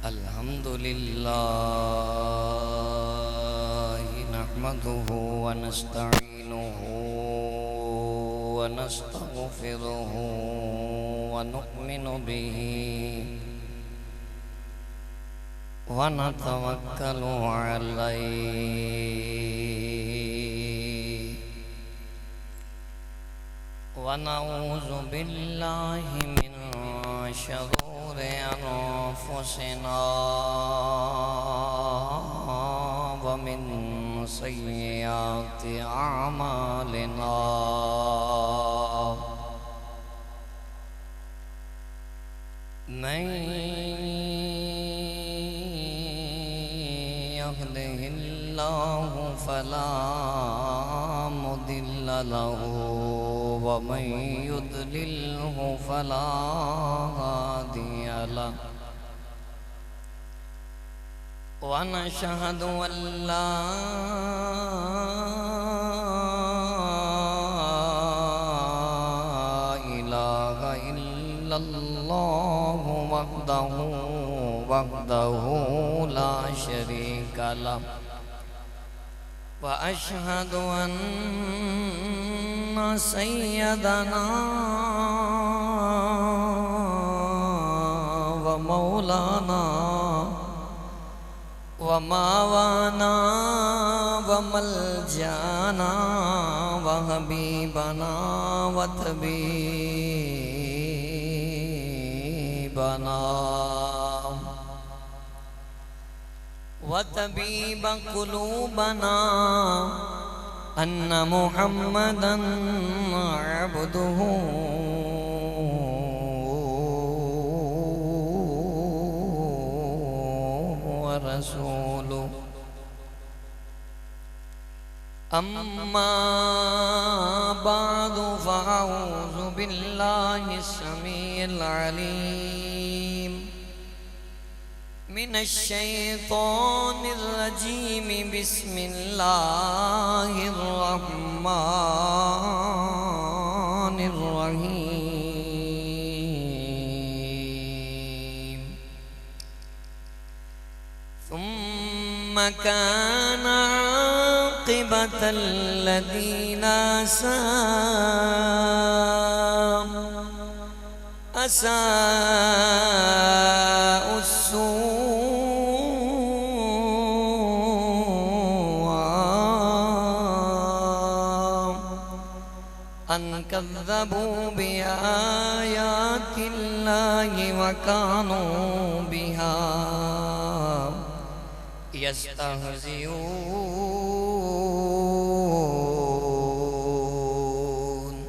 الحمد لله نحمده ونستعينه ونستغفره ونؤمن به ونتوكل عليه ونعوذ بالله من شرور أنفسنا ومن سيئات أعمالنا من يهده الله فلا مضل له ومن يضلله فلا هادي له ونشهد أن لا إله إلا الله وحده لا شريك له وأشهد أن سيدنا ومولانا وماوانا وملجانا وحبيبنا وطبيب قلوبنا أن محمدًا عبده ورسوله أما بعد فأعوذ بالله السميع العليم من الشيطان الرجيم بسم الله الرحمن الرحيم ثم كان عاقبة الذين أساءوا السوء أن كذبوا بآيات الله وكانوا بها يستهزئون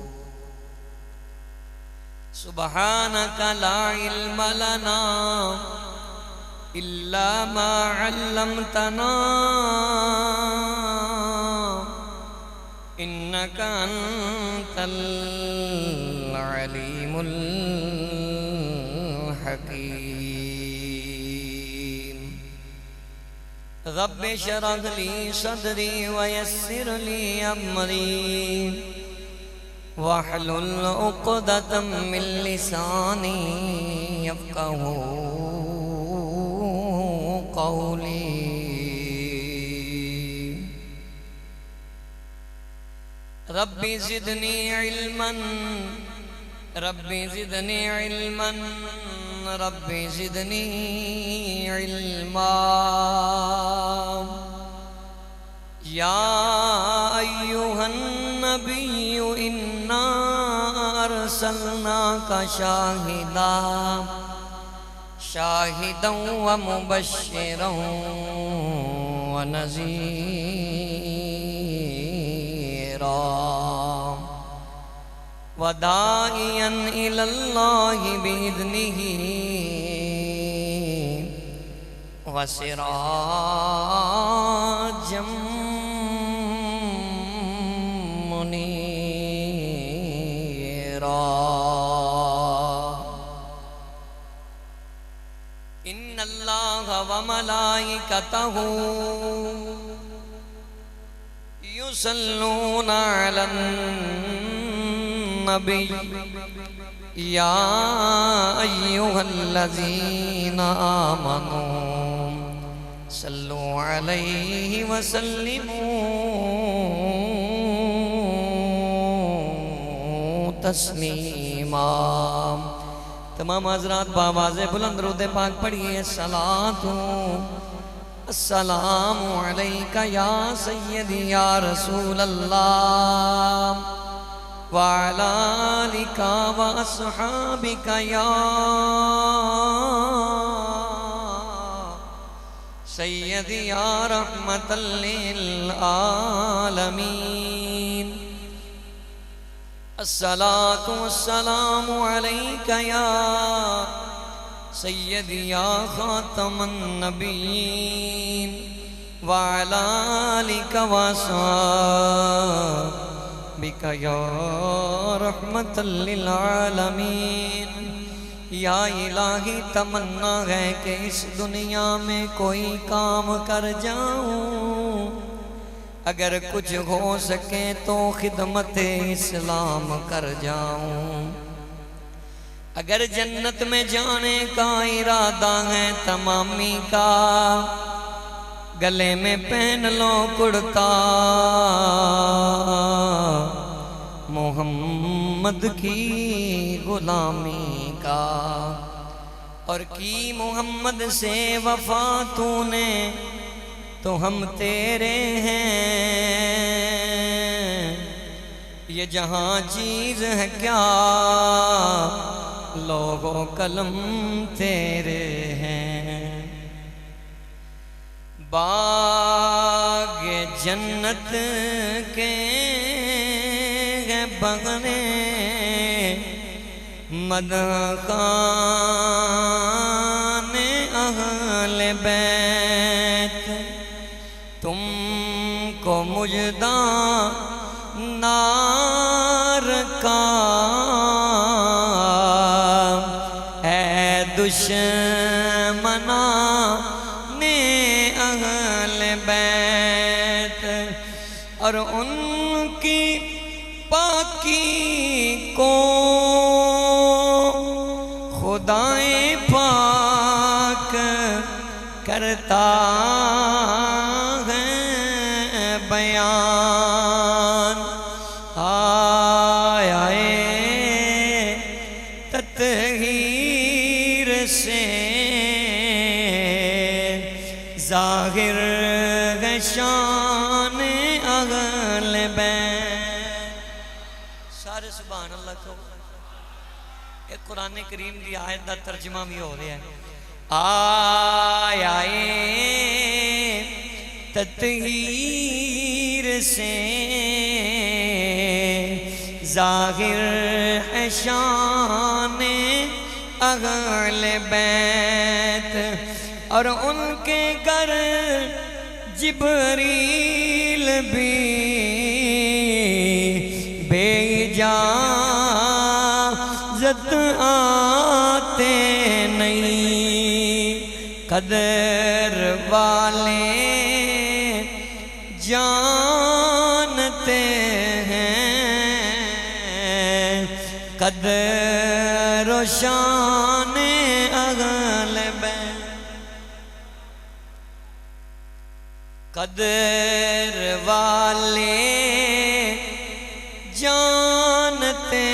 سبحانك لا علم لنا إلا ما علمتنا إنك أنت العليم الحكيم رب اشرح لي صدري ويسر لي أمري واحلل عقدة من لساني يفقهوا قولي ربي زدني علما ربي زدني علما ربي زدني علما يا أيها النبي إنا أرسلناك شاهدا ومبشرا ونذيرا وداعيا إلى الله بإذنه وسراجا منيرا إن الله وملائكته يصلون على النبي یا ایھا الذین آمنوا صلوا علیہ وسلموا تسلیما۔ تمام حضرات بآواز بلند درود پاک پڑھیے۔ السلام علیکہ یا سیدی یا رسول اللہ وعلی آلک واصحابک یا سیدی یا رحمت للعالمین۔ الصلاة والسلام علیکہ یا سیدی یا خاتم النبیین وعلی آلک واصحابک یا رحمت للعالمین۔ یا الہی تمنا ہے کہ اس دنیا میں کوئی کام کر جاؤں، اگر کچھ ہو سکے تو خدمت اسلام کر جاؤں، اگر جنت میں جانے کا ارادہ ہے تمامی کا، گلے میں پہن لو کرتا محمد کی غلامی کا، اور کی محمد سے وفا تو نے تو ہم تیرے ہیں، یہ جہاں چیز ہے کیا لوگو قلم تیرے ہیں۔ باغ جنت کے بغنے مدخان اہل بیت، تم کو مجدہ نار کا اے دشمنان اہل بیت، اور ان کی پاکی کو خدائے پاک کرتا ہے بیان۔ آیا تطہیر سے ظاہر ہے شان اہل بیت۔ سارے سبحان اللہ کو ایک قرآن کریم کی آیت دا ترجمہ بھی ہو رہا ہے۔ آیا تطہیر سے ظاہر ہے شان اہل بیت، اور ان کے گھر جبریل بھی بے اجازت آتے نہیں، قدر والے جانتے ہیں، قدر و شان اہل بیت، قدر والے جانتے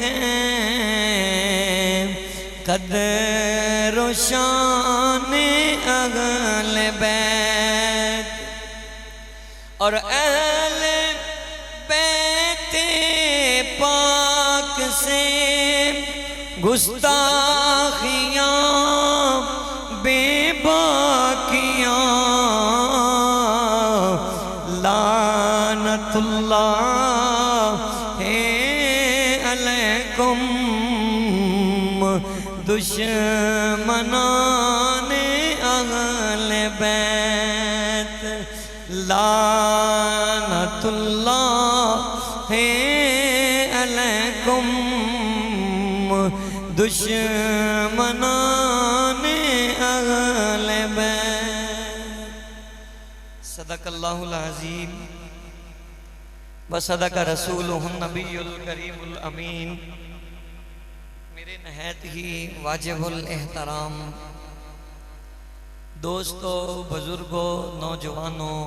ہیں، قدر و شان اہل بیت، اور اہل بیت پاک سے گستاخیاں بے باکیاں، لعنت اللہ علیکم دشمنان اہل بیت، لعنت اللہ علیکم دشمنان اہل بیت۔ صدق اللہ العظیم وصدق رسولہ النبی الکریم الامین۔ میرے نہایت ہی واجب الاحترام دوستو، بزرگوں، نوجوانوں،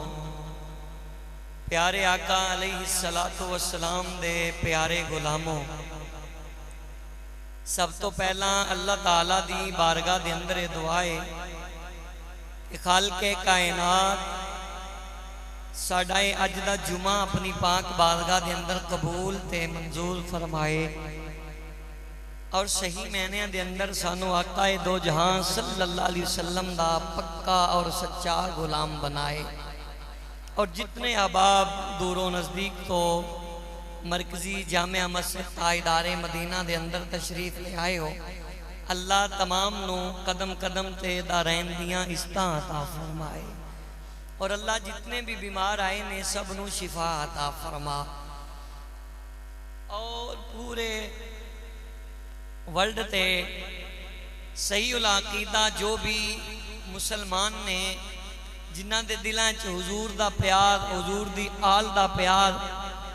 پیارے آقا علیہ الصلوۃ والسلام دے پیارے غلاموں، سب تو پہلا اللہ تعالیٰ دی بارگاہ دے اندر دعائے کہ خالق کائنات ساڈا اج دا جمعہ اپنی پاک بارگاہ دے اندر قبول تے منظور فرمائے، اور صحیح معنی دے اندر سانو آقا دو جہاں صلی اللہ علیہ وسلم دا پکا اور سچا غلام بنائے، اور جتنے احباب دور و نزدیک تو مرکزی جامعہ مسجد تاجدار مدینہ دے اندر تشریف لے آئے ہو، اللہ تمام نو قدم قدم تے دارین دیاں عزتاں عطا فرمائے، اور اللہ جتنے بھی بیمار آئے نے سب نو شفا عطا فرما، اور پورے ورلڈ تے صحیح العقیدہ جو بھی مسلمان نے جنہ دے دلان چ حضور دا پیار، حضور دی آل دا پیار،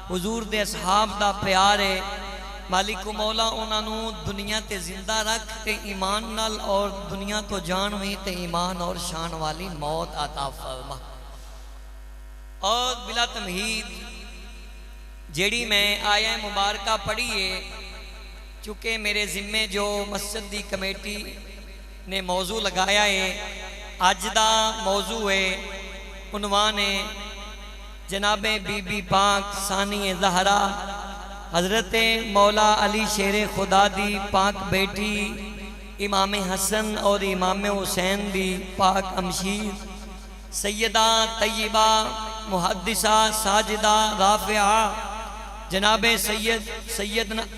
حضور دے اصحاب دا پیار ہے، مالک و مولا انہاں نو دنیا تے زندہ رکھ تے ایمان نال، اور دنیا تو جان ہوئی تے ایمان اور شان والی موت عطا فرما۔ اور بلا تمہید جیڑی میں آیہ مبارکہ پڑھی ہے، چونکہ میرے ذمے جو مسجد دی کمیٹی نے موضوع لگایا ہے، آج دا موضوع ہے، عنوان ہے جناب بی بی پاک ثانی زہرا حضرت مولا علی شیر خدا دی پاک بیٹی امام حسن اور امام حسین دی پاک امشیر سیدہ طیبہ محدثہ ساجدہ رافعہ جناب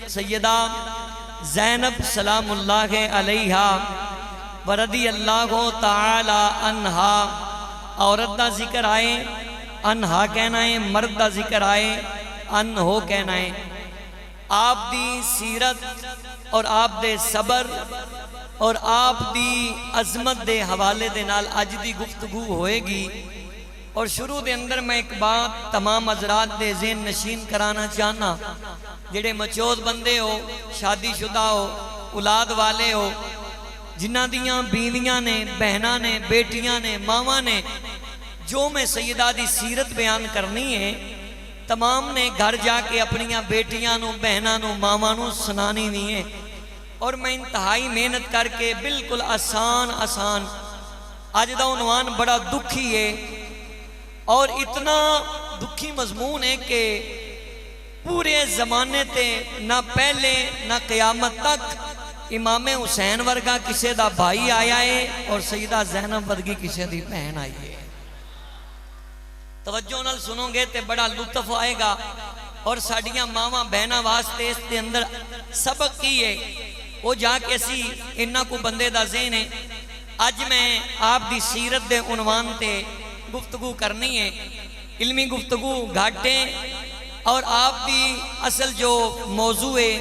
سیدہ زینب سلام اللہ علیہا ورضی اللہ تعالی عنہا، عورت دا ذکر آئے انہا کہنا ہے، مرد دا ذکر آئے انہو کہنا ہے، آپ دی سیرت اور آپ دے صبر اور آپ دی عظمت دے حوالے دے نال اج دی گفتگو ہوئے گی، اور شروع دے اندر میں ایک بات تمام حضرات دے ذہن نشین کرانا چاہنا، جڑے مچوز بندے ہو، شادی شدہ ہو، اولاد والے ہو، جنہ دیاں بیویاں نے، بہناں نے، بیٹیاں نے، ماواں نے، جو میں سیدہ دی سیرت بیان کرنی ہے، تمام نے گھر جا کے اپنیاں بیٹیاں نو، بہناں نو، ماواں نو سنانی نہیں ہے، اور میں انتہائی محنت کر کے بالکل آسان آج دا عنوان بڑا دکھی ہے، اور اتنا دکھی مضمون ہے کہ پورے زمانے تے نہ پہلے نہ قیامت تک امام حسین ورگا کسے دا بھائی آیا ہے، اور سیدہ زینب ورگی کسے دی بہن آئی ہے۔ توجہ نال سنو گے تے بڑا لطف آئے گا، اور ساڑیاں ماما بہنا واسطے اس دے اندر سبق کی ہے، وہ جا کے اسی انہاں کو بندے دا ذہن ہے۔ آج میں آپ دی سیرت دے عنوان تے گفتگو کرنی ہے، علمی گفتگو گھاٹے، اور آپ دی اصل جو موضوع ہے،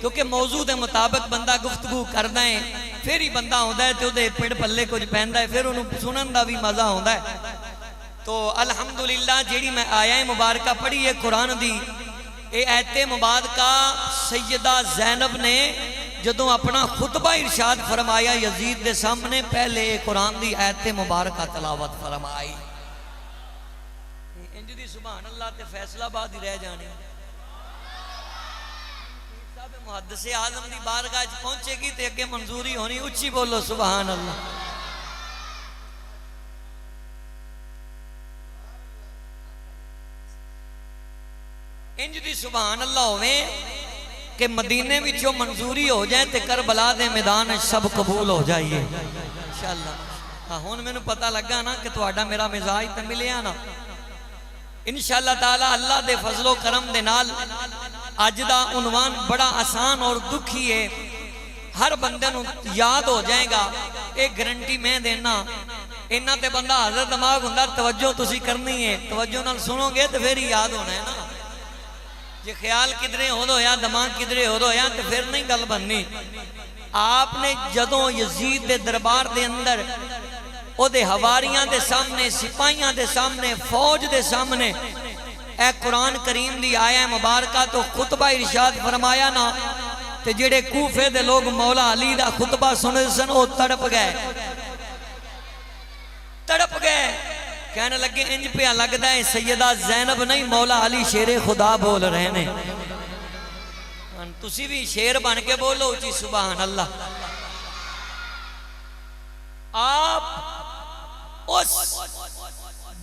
کیونکہ موضوع دے مطابق بندہ گفتگو کرنا ہے، پھر ہی بندہ ہوندہ ہے تو دے پیڑ پلے کچھ پہندہ ہے، پھر انہوں سنن دا بھی مزہ ہوندہ ہے۔ تو الحمدللہ جیڑی میں آیہ مبارکہ پڑھی ہے قرآن دی، اے ایت مبارکہ سیدہ زینب نے جدوں اپنا خطبہ ارشاد فرمایا یزید دے سامنے، پہلے قرآن دی ایت مبارکہ تلاوت فرمائی۔ انج دی سبحان اللہ تے فیصلہ باد ہی رہ جانے، صاحب محدث اعظم دی بارگاہ پہنچے گی تے اگے منظوری ہونی، اچھی بولو سبحان اللہ۔ انج دی سبحان اللہ ہوئے کہ مدینے وچوں منظوری ہو جائے تے کربلا دے میدان سب قبول ہو جائیے انشاءاللہ۔ ہاں ہون میں نے پتہ لگا نا کہ توڑا میرا مزاج تے ملیا نا، انشاءاللہ تعالی اللہ دے فضل و کرم دے نال اج دا عنوان بڑا آسان اور دکھی ہے، ہر بندے نو یاد ہو جائے گا، ایک گارنٹی میں دینا، انہاں تے بندہ حاضر دماغ ہوندا، توجہ تسی کرنی ہے، توجہ نال سنو گے تے پھر ہی یاد ہونا ہے نا، جی خیال کدھرے ہو دو یا دماغ کدھرے ہو دو یا تو پھر نہیں گل بننی۔ آپ نے جدوں یزید دے دربار دے اندر او دے حواریاں دے سامنے، سپاہیاں دے سامنے، فوج دے سامنے اے قرآن کریم دی آیہ مبارکہ تو خطبہ ارشاد فرمایا نا، تے جڑے کوفے دے لوگ مولا علی دا خطبہ سنے سن وہ تڑپ گئے کہنے لگے انج پہ لگتا ہے سیدہ زینب نہیں مولا علی شیر خدا بول رہے ہیں تسی بھی شیر بن کے بولو جی سبحان اللہ آپ اس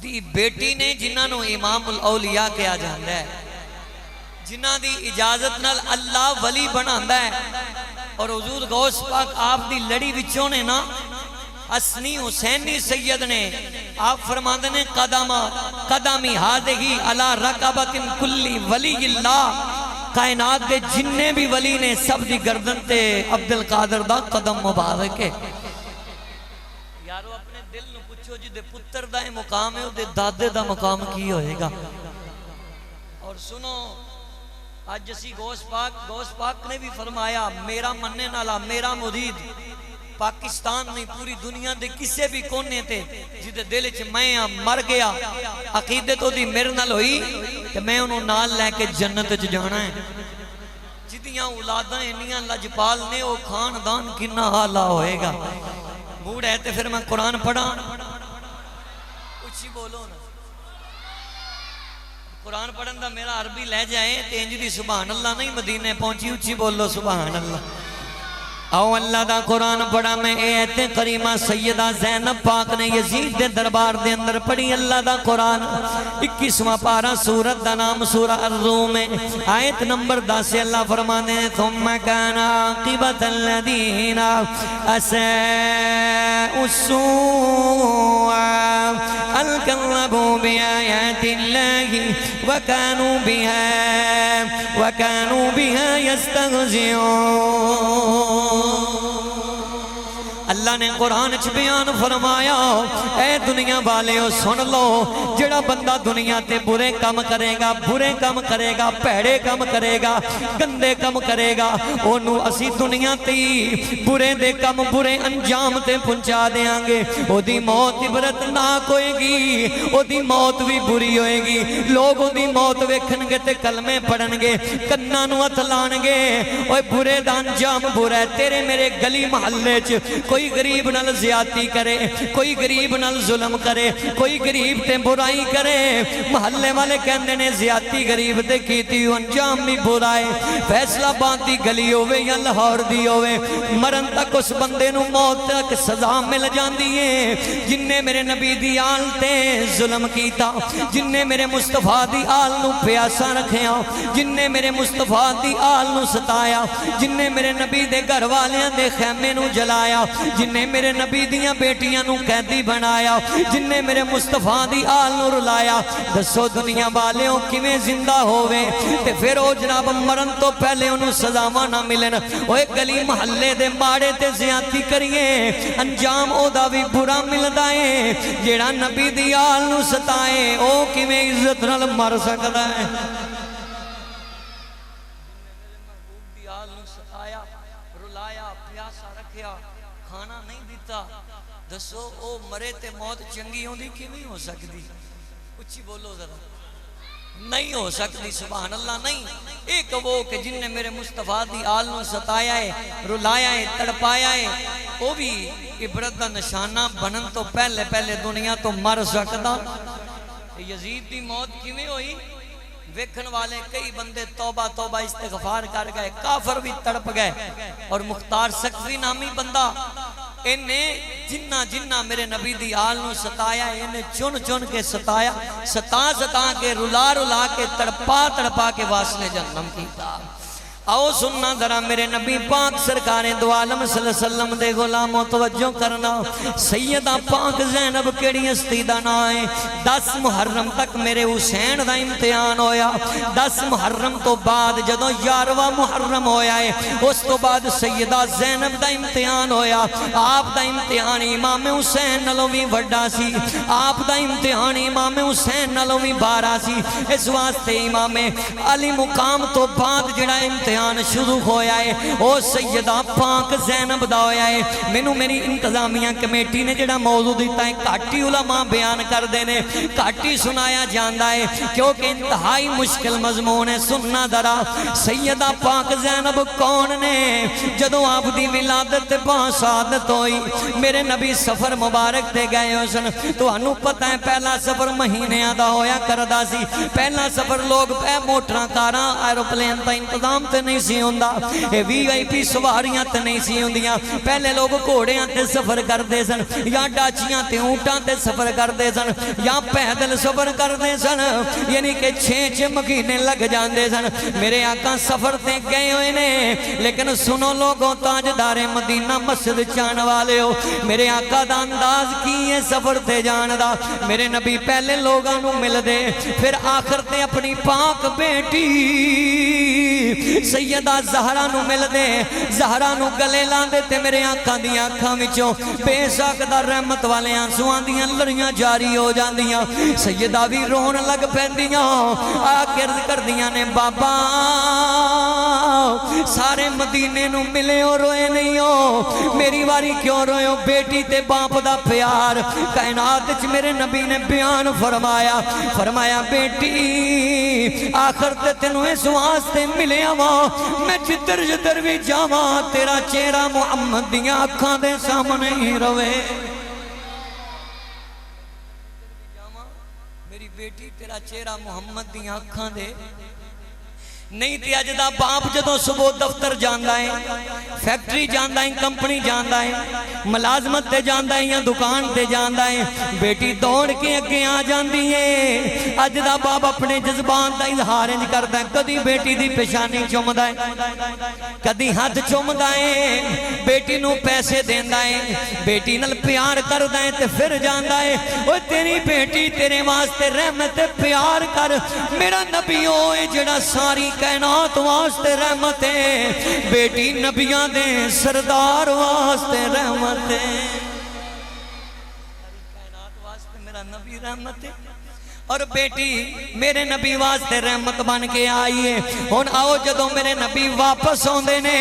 دی بیٹی نے جنہاں نو امام الاولیاء کیا جاندہ ہے جنہاں دی اجازت نال اللہ ولی بناندہ ہے اور حضور غوث پاک آپ دی لڑی وچوں نے نا حسنی حسینی سید نے آپ فرماندے نے قدمی ہادہی علی رقبت کلی ولی اللہ کائنات دے جننے بھی ولی نے سب دی گردن تے عبدالقادر دا قدم مبارک ہے یارو اپنے دل نو پوچھو جی دے پتر دا مقام ہے دے دادے دا مقام کی ہوئے گا اور سنو آج جسی غوث پاک نے بھی فرمایا میرا مننے نالا میرا مرید پاکستان نہیں پوری دنیا دے کسے بھی کونے تے جدے دل چ میں مر گیا عقیدت تو دی میرے نال ہوئی کہ میں انہوں نال لے کے جنت چ جانا ہے جدیاں اولاداں انیاں لجپال نے وہ خاندان کنا حالا ہوئے گا موڈ ہے تے پھر میں قرآن پڑھا اچھی بولو نا قرآن پڑھن دا میرا عربی لے جائے تے انج دی سبحان اللہ نہیں مدینے پہنچی اچھی بولو سبحان اللہ او اللہ دا قرآن پڑھا میں ایت کریمہ سیدہ زینب پاک نے یزید دے دربار دے اندر پڑھی اللہ دا قرآن 21واں پارہ سورت دا نام سورہ الروم ہے آیت نمبر 10 سے اللہ فرمانے ثم کان عاقبت الذین اساءوا السوء الکذبوا بآیات اللہ وکانوا بها یستہزئون اللہ نے قرآن چ بیان فرمایا اے دنیا والے ہو سن لو جڑا بندہ دنیا تے برے کام کرے گا پیڑے کام کرے گا گندے کام کرے گا انہوں اسی دنیا تی برے دے کام برے انجام تے پہنچا دیاں گے او دی موت عبرت ناک ہوئے گی او دی موت بھی بری ہوئے گی لوگ او دی موت ویکھن گے تے کلمے پڑھن گے کناں نو ہتھ لان گے اوے برے دا انجام برا ہے تیرے میرے گلی محلے چ کوئی غریب نال زیادتی کرے کوئی غریب نال ظلم کرے کوئی غریب تے برائی کرے محلے والے کہندے نے زیادتی غریب تے کیتی انجام بھی برا ہے فیصلہ آباد دی گلی ہوئے یا لاہور دی ہوئے مرن تک اس بندے نو موت تک سزا مل جاندی ہے جن نے میرے نبی دی آل تے ظلم کیتا جن نے میرے مصطفیٰ دی آل نو پیاسا رکھیا جن نے میرے مصطفیٰ دی آل نو ستایا جن نے میرے نبی دے گھر والیاں دے خیمے نو جلایا جن نے میرے نبی دیاں بیٹیاں نو قیدی بنایا جن نے میرے مصطفیٰ دی آل نو رلایا دسو دنیا والیوں کیویں زندہ ہوئے تے پھر او جناب مرن تو پہلے انہوں سزاواں نہ ملن او ایک گلی محلے دے ماڑے تے زیادتی کریے انجام او دا بھی برا ملدا ہے جیڑا نبی دی آل نو ستائے او کیویں عزت نال مر سکدا ہے کھانا نہیں دیتا دسو او مرے تے موت چنگی ہوندی کیویں ہو سکتی اچھی بولو ذرا نہیں ہو سکتی سبحان اللہ نہیں ایک وہ کہ جن نے میرے مصطفیٰ دی آل نو ستایا ہے رلایا ہے تڑپایا ہے وہ بھی عبرت دا نشانہ بنن تو پہلے دنیا تو مر سکتا یزید دی موت کیویں ہوئی ویکھن والے کئی بندے توبہ استغفار کر گئے کافر بھی تڑپ گئے اور مختار سقفی نامی بندہ انہیں جنہ میرے نبی دی آل نو ستایا انہیں چن کے ستا کے رلا کے تڑپا کے واسلے جہنم کیتا آؤ سننا ذرا میرے نبی پاک سرکار دو عالم صلی اللہ علیہ وسلم دے غلاموں توجہ کرنا سیدہ پاک زینب کیڑی ہستی دا نا ہے 10 محرم تک میرے حسین دا امتحان ہویا 10 محرم تو بعد جدوں 11واں محرم ہویا ہے اس تو بعد سیدہ زینب دا امتحان ہویا آپ دا امتحان امام حسین نالوں بھی وڈا سی آپ دا امتحان امام حسین نالوں بھی بارا سی اس واسطے امام علی مقام تو بعد جڑا امتحان امتحان شروع ہویا ہے او سیدہ پاک زینب دا ہویا ہے مینوں میری انتظامیہ کمیٹی نے جڑا موضوع دیتا ہے کاٹی علماء بیان کر دینے کاٹی سنایا جاندہ ہے کیونکہ انتہائی مشکل مضمون ہے سننا درا سیدہ پاک زینب کون نے جدو آپ دی ولادت پاس عادت ہوئی میرے نبی سفر مبارک دے گئے ہو سن تو انو پتہ ہے پہلا سفر مہینے آدھا ہویا کردہ سی پہلا سفر لوگ پہ موٹران کاراں ایروپلین تا انتظام تے نہیں سی ہوندہ وی آئی پی سواریاں تے نہیں سی ہوندیاں پہلے لوگ گھوڑیاں تے سفر کر دے سن یا ڈاچیاں تے اونٹاں تے سفر کر دے سن یا پیدل سفر کر دے سن یعنی کہ 6 مہینے لگ جان دے سن میرے آقا سفر تے گئے ہوئے نے لیکن سنو لوگوں تاجدار مدینہ مسجد چان والے ہو میرے آقا دا انداز کی ہے سفر تے جان دا میرے نبی پہلے لوگاں نو مل دے پھر آخر تے اپنی پاک بیٹی سیدہ زہرہ نو مل دے زہرہ نو گلے لان دے تے میرے آنکھاں دی آنکھاں وچوں بے ساکدہ رحمت والے آنسوان دیاں لڑیاں جاری ہو جان دیاں سیدہ بھی رون لگ پہندیاں آکرد کر دیاں نے بابا سارے مدینے نو ملے ہو روئے نہیں ہو میری واری کیوں روئے ہو بیٹی تے باپ دا پیار کائنات چ میرے نبی نے بیان فرمایا بیٹی آخر تے تینوں اس واسطے ملے آواں میں جدر جدر بھی جاواں تیرا چہرہ محمد دیاں اکھاں دے سامنے ہی روے میری بیٹی تیرا چہرہ محمد دیاں اکھاں دے نہیں تے اج دا باپ جدوں صبح دفتر جاندا ہے فیکٹری جاندا ہے کمپنی جاندا ہے ملازمت تے جاندا ہے یا دکان تے جاندا ہے بیٹی دوڑ کے اگے آ جاندی ہے اج دا باپ اپنے جذبات دا اظہار نہیں کردا ہے کدی بیٹی دی پیشانی چومدا ہے کدی ہاتھ چومدا ہے بیٹی نو پیسے دیندا ہے بیٹی نال پیار کردا ہے تے پھر جاندا ہے اوے تیری بیٹی تیرے واسطے رحمت پیار کر میرا نبی ہوئے جڑا ساری کائنات واسطے رحمت ہے بیٹی نبیاں دے سردار واسطے رحمت ہے کائنات واسطے میرا نبی رحمت ہے اور بیٹی میرے نبی واسطے رحمت بن کے آئی ہے ہن آؤ جدوں میرے نبی واپس ہوندے نے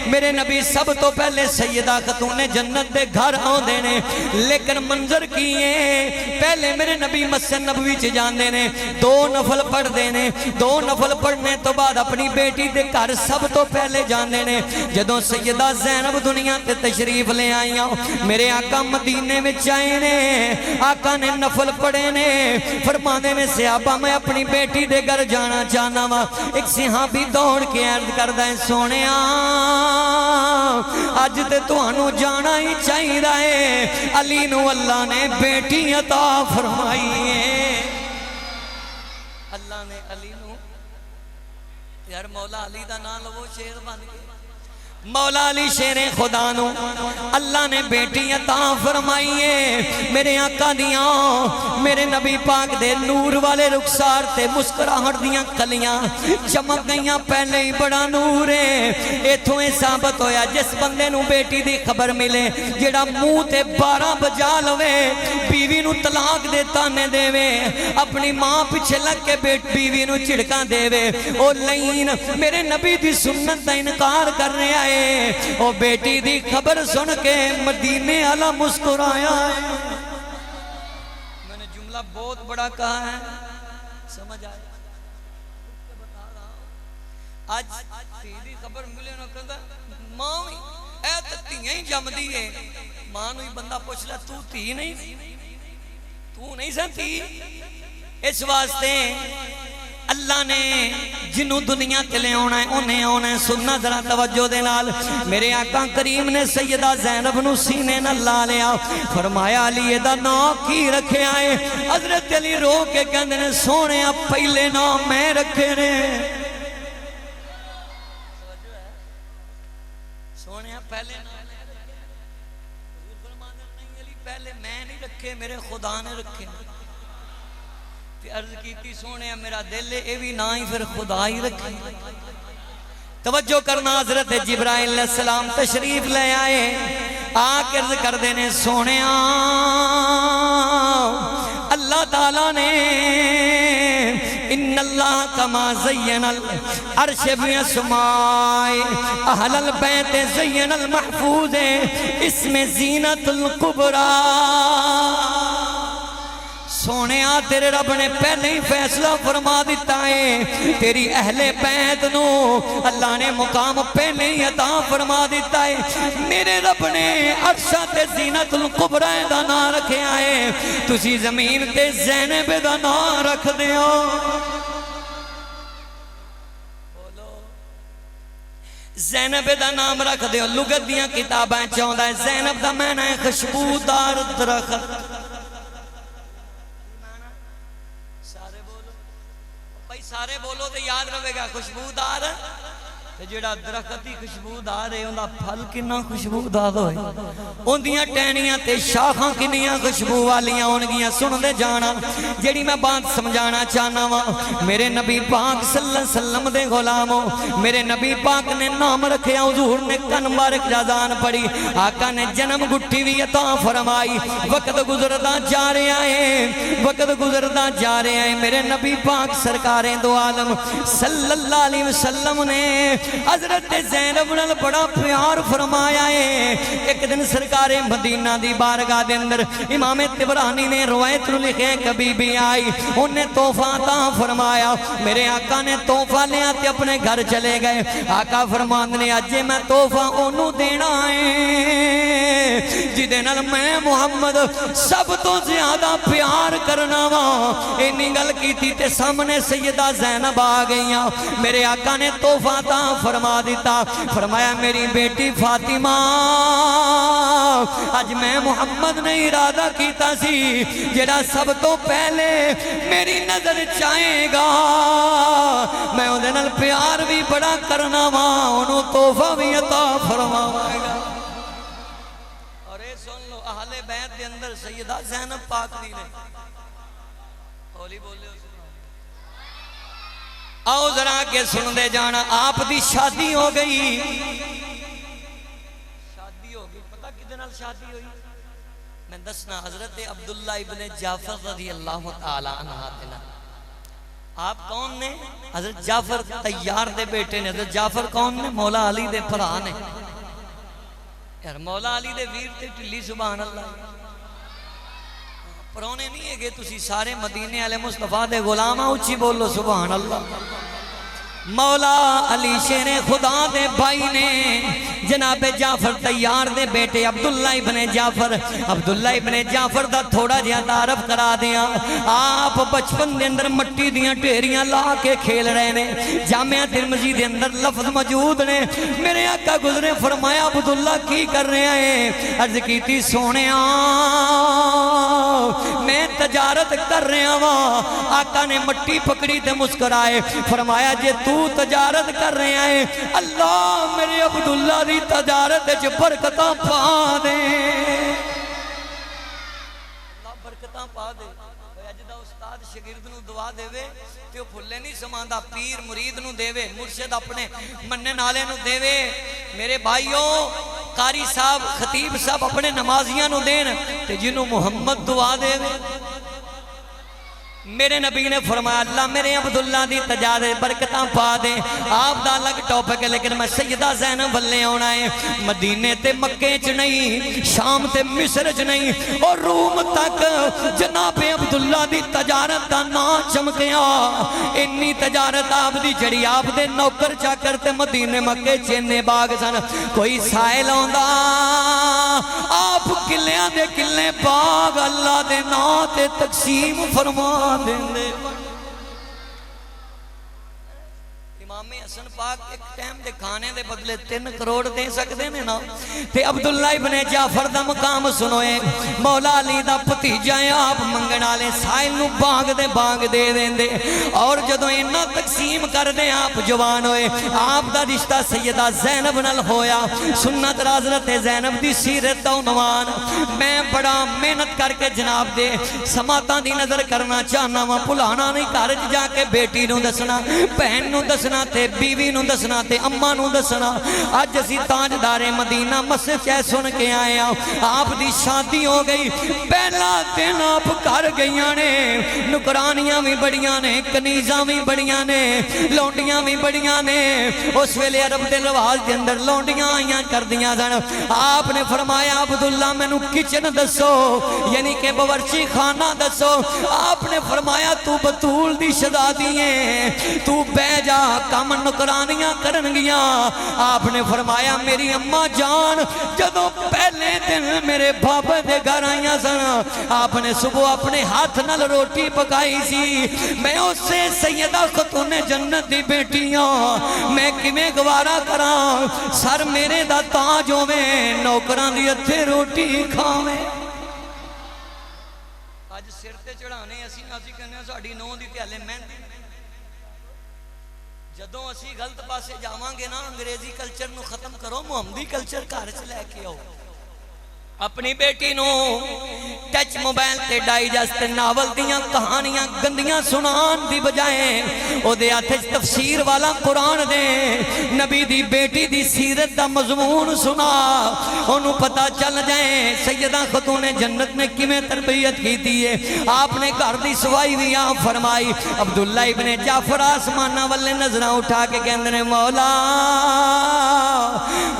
میرے نبی سب تو پہلے سیدہ خاتون جنت دے گھر آندے نے لیکن منظر کی ہے پہلے میرے نبی مسجد نبوی چ جاندے نے 2 نفل پڑھ دے نے 2 نفل پڑھنے تو بعد اپنی بیٹی دے گھر سب تو پہلے جاندے نے جدوں سیدہ زینب دنیا تے تشریف لے آئیاں میرے آقا مدینے وچ آئے نے آقا نے نفل پڑھے نے فرمانے میں صحابہ میں اپنی بیٹی دے گھر جانا چاہنا وا ایک صحابی دوڑ کے عرض کردہ ہے سونیا آج تے توانو جانا ہی چاہی رہے علی نو اللہ نے بیٹی عطا فرمائی ہے اللہ نے علی نو یار مولا علی دا نام لو شیر بن گئے مولا علی شیر خدا نو اللہ نے بیٹی عطا فرمائی ہے میرے آقا دیاں میرے نبی پاک دے نور والے رخسار تے مسکراہٹ دیاں کلیاں چمک گئیاں پہلے ہی بڑا نور ہے ایتھوں ثابت ہویا جس بندے نو بیٹی دی خبر ملے جڑا منہ تے 12 بجا لوے بیوی نو طلاق دے تانے دے وے اپنی ماں پیچھے لگ کے بیوی نو چڑکاں دے وے او لین میرے نبی دی سنت دا انکار کر رہے آئے او بیٹی دی خبر سن کے مدینے والا مسکرایا ہے میں نے جملہ بہت بڑا کہا ہے سمجھ آیا بتا رہا ہوں آج تیری خبر ملے نہ کہتا ماں اے تتیاں ہی جم دی ہے ماں نو ہی بندہ پوچھ لیا تو تھی نہیں سنتی اس واسطے اللہ نے جنہوں دنیا کے لے ہونا ہے انہیں ہونا ہے سننا ذرا توجہ دے نال میرے آقا کریم نے سیدہ زینب نو سینے نہ لا لیا فرمایا علی دا نام کی رکھے آئے حضرت علی رو کے کہندے نے سونے اب پہلے نام میں رکھے نے سونے اب پہلے نام نہیں علی پہلے میں نہیں رکھے میرے خدا نے رکھے عرض کی تھی سونے میرا دل اے بھی نہ ہی پھر خدا ہی رکھے توجہ کرنا حضرت جبرائیل علیہ السلام تشریف لے آئے آکے عرض کر دینے سونے اللہ تعالیٰ نے ان اللہ کما زین العرش باسماء اہل البیت زین المحفوظ اسم زینت الکبریٰ سونے تیرے رب نے پہلے ہی فیصلہ فرما دیتا ہے تیری اہل بیت نو اللہ نے مقام پہلے ہی عطا فرما دیتا ہے میرے رب نے عرشہ تے زینت الکبریٰ دا نام رکھے آئے تسی زمین تے زینب دا نام رکھ دیو زینب دا نام رکھ دیو لغت دیاں کتابیں چاہتا ہے زینب دا معنی ہے خوشبودار درخت سارے بولو تو یاد رہے گا خوشبودار جڑا درخت ہی خوشبودار ہے انہا پھل کنا خوشبودار ہوئے ان دیاں ٹہنیاں تے شاخاں کنیاں خوشبو والیاں انگیاں سن دے جانا جڑی میں بات سمجھانا چاہنا ہوں میرے نبی پاک صلی اللہ علیہ وسلم دے غلاموں میرے نبی پاک نے نام رکھیا حضور نے کن مبارک جازان پڑی آقا نے جنم گھٹی بھی عطا فرمائی وقت گزردہ جا رہے آئے وقت گزردہ جا رہے آئے میرے نبی پاک سرکاریں دو عالم صلی اللہ علیہ وسلم نے حضرت زینب نال بڑا پیار فرمایا ہے ایک دن سرکار مدینہ دی بارگاہ دے اندر امام طبرانی نے روایت لکھے کبھی بھی آئی انہیں تحفہ عطا فرمایا میرے آقا نے تحفہ لے آتے اپنے گھر چلے گئے آقا فرمان نے اجے میں تحفہ انہوں دینا ہے جدے نال میں محمد سب تو زیادہ پیار کرنا وا اینی گل کیتی تے سامنے سیدہ زینب آ گئیاں میرے آقا نے تحفہ عطا فرما دیتا فرمایا میری بیٹی فاطمہ آج میں محمد نے ارادہ کیتا سی جڑا سب تو پہلے میری نظر چاہے گا میں انہیں نال پیار بھی بڑا کرنا ماں انہوں تحفہ بھی عطا فرمائے گا اور اے سن لو اہل بیت دے اندر سیدہ زینب پاک دی نے ہولی بولے آؤ ذرا کے سن دے جانا آپ دی شادی ہو گئی شادی ہو گئی پتہ کدھے نال شادی ہوئی میں دسنا حضرت عبداللہ ابن جعفر رضی اللہ تعالیٰ عنہ دینا آپ کون نے حضرت جعفر تیار دے بیٹے نے حضرت جعفر کون نے مولا علی دے پرا نے یار مولا علی دے ویر تے ٹلی سبحان اللہ پرونے نہیں ہے گے تسی سارے مدینے علیہ مصطفیٰ دے غلامہ اچھی بولو سبحان اللہ مولا علی شیر خدا دے بھائی نے جناب جعفر تیار دے بیٹے عبداللہ ابن جعفر عبداللہ ابن جعفر دا تھوڑا جہاں تعارف کرا دیا آپ بچپن دے اندر مٹی دیاں ٹھیریاں لا کے کھیل رہے نے جامعہ ترمذی دے اندر لفظ موجود نے میرے آقا گزرے فرمایا عبداللہ کی کر رہے ہیں عرض کیتی سونے میں تجارت کر رہے ہوں آقا نے مٹی پکڑی تے مسکرائے فرمایا جے تو تجارت کر رہے ہیں اللہ میرے عبداللہ دی تجارت جو برکتاں پا دے اللہ برکتاں پا دے اجدہ استاد شگرد نو دعا دے وے تیو پھلے نہیں سماندہ پیر مرید نو دے وے مرشد اپنے مننے نالے نو دے وے میرے بھائیوں قاری صاحب خطیب صاحب اپنے نمازیاں نو دین تے جنو محمد دعا دے وے میرے نبی نے فرمایا اللہ میرے عبداللہ دی تجارت برکتاں پا دے آپ دا الگ ٹاپک ہے لیکن میں سیدہ زینب بلنے ہونا ہے مدینے تے مکے چ نہیں شام تے مصر چ نہیں اور روم تک جناب عبداللہ دی تجارت دا نا چمکیا انی تجارت آپ دی جڑی آپ دے نوکر چاکر تے مدینے مکے چینے باغ سن کوئی سائل ہوندہ آپ کلیاں دے کلے باغ اللہ دے نا تے تقسیم فرما دے امام حسن پاک ایک ٹائم دے کھانے دے بدلے 3 کروڑ دے سکتے ہیں نا تے عبداللہ ابن جعفر دا مقام سنوئے مولا علی دا پتیجہ آپ منگنا لے سائل نو باغ دے دیں دے اور جدو انہا تقسیم کر دیں آپ جوان ہوئے آپ دا رشتہ سیدہ زینب نل ہویا سنت حضرت زینب دی سیرت دا عنوان میں بڑا محنت کر کے جناب دے سماعتاں دی نظر کرنا چاہنا وہاں پلانا نہیں کارج جا کے بیٹی نو دسنا بہن نو دسنا تے بیوی نو دسنا تے اماں نو دسنا اج اسی تاجدار مدینہ مسجد چ سن کے آئے ہاں آپ دی شادی ہو گئی پہلا دن آپ گھر گئیاں نے نکرانیاں بھی بڑیاں نے کنیزاں بھی بڑیاں نے لونڈیاں بھی بڑیاں نے اس ویلے عرب دے رواج دے اندر لونڈیاں آئیاں کر دیاں سن آپ نے فرمایا عبداللہ مینوں کچن دسو یعنی کہ باورچی خانہ دسو آپ نے فرمایا تو بطول دی شہزادی ہے تو بہ جا کم نکرانیاں کرن گیاں آپ نے فرمایا میری اماں جان جدوں پہلے دن میرے بابا دے گھر آئیاں سن آپ نے صبح اپنے ہاتھ نال روٹی پکائی سی میں اس سے سیدہ خاتون جنت دی بیٹیاں میں کیویں گوارا کراں سر میرے دا تاج ہوویں نوکراں دی ہتھے روٹی کھاویں اج سر تے چڑھانے اسی کہنے ہیں ساڈی نو دی تے ہلے مہندی جدوں اسی غلط پاسے جاواں گے نا انگریزی کلچر نو ختم کرو محمدی کلچر گھر چ لے کے آؤ اپنی بیٹی نو ٹچ موبائل تے ڈائجسٹ ناول دیاں کہانیاں گندیاں سنان دی بجائے او دے ہاتھ وچ تفسیر والا قرآن دے نبی دی بیٹی دی سیرت دا مضمون سنا اونوں پتہ چل جائے سیدہ خاتون جنت نے کیویں تربیت کیتی ہے آپ نے گھر دی صفائی بھی آپ فرمائی عبداللہ ابن جعفر آسماناں والے نظراں اٹھا کے کہندے نے مولا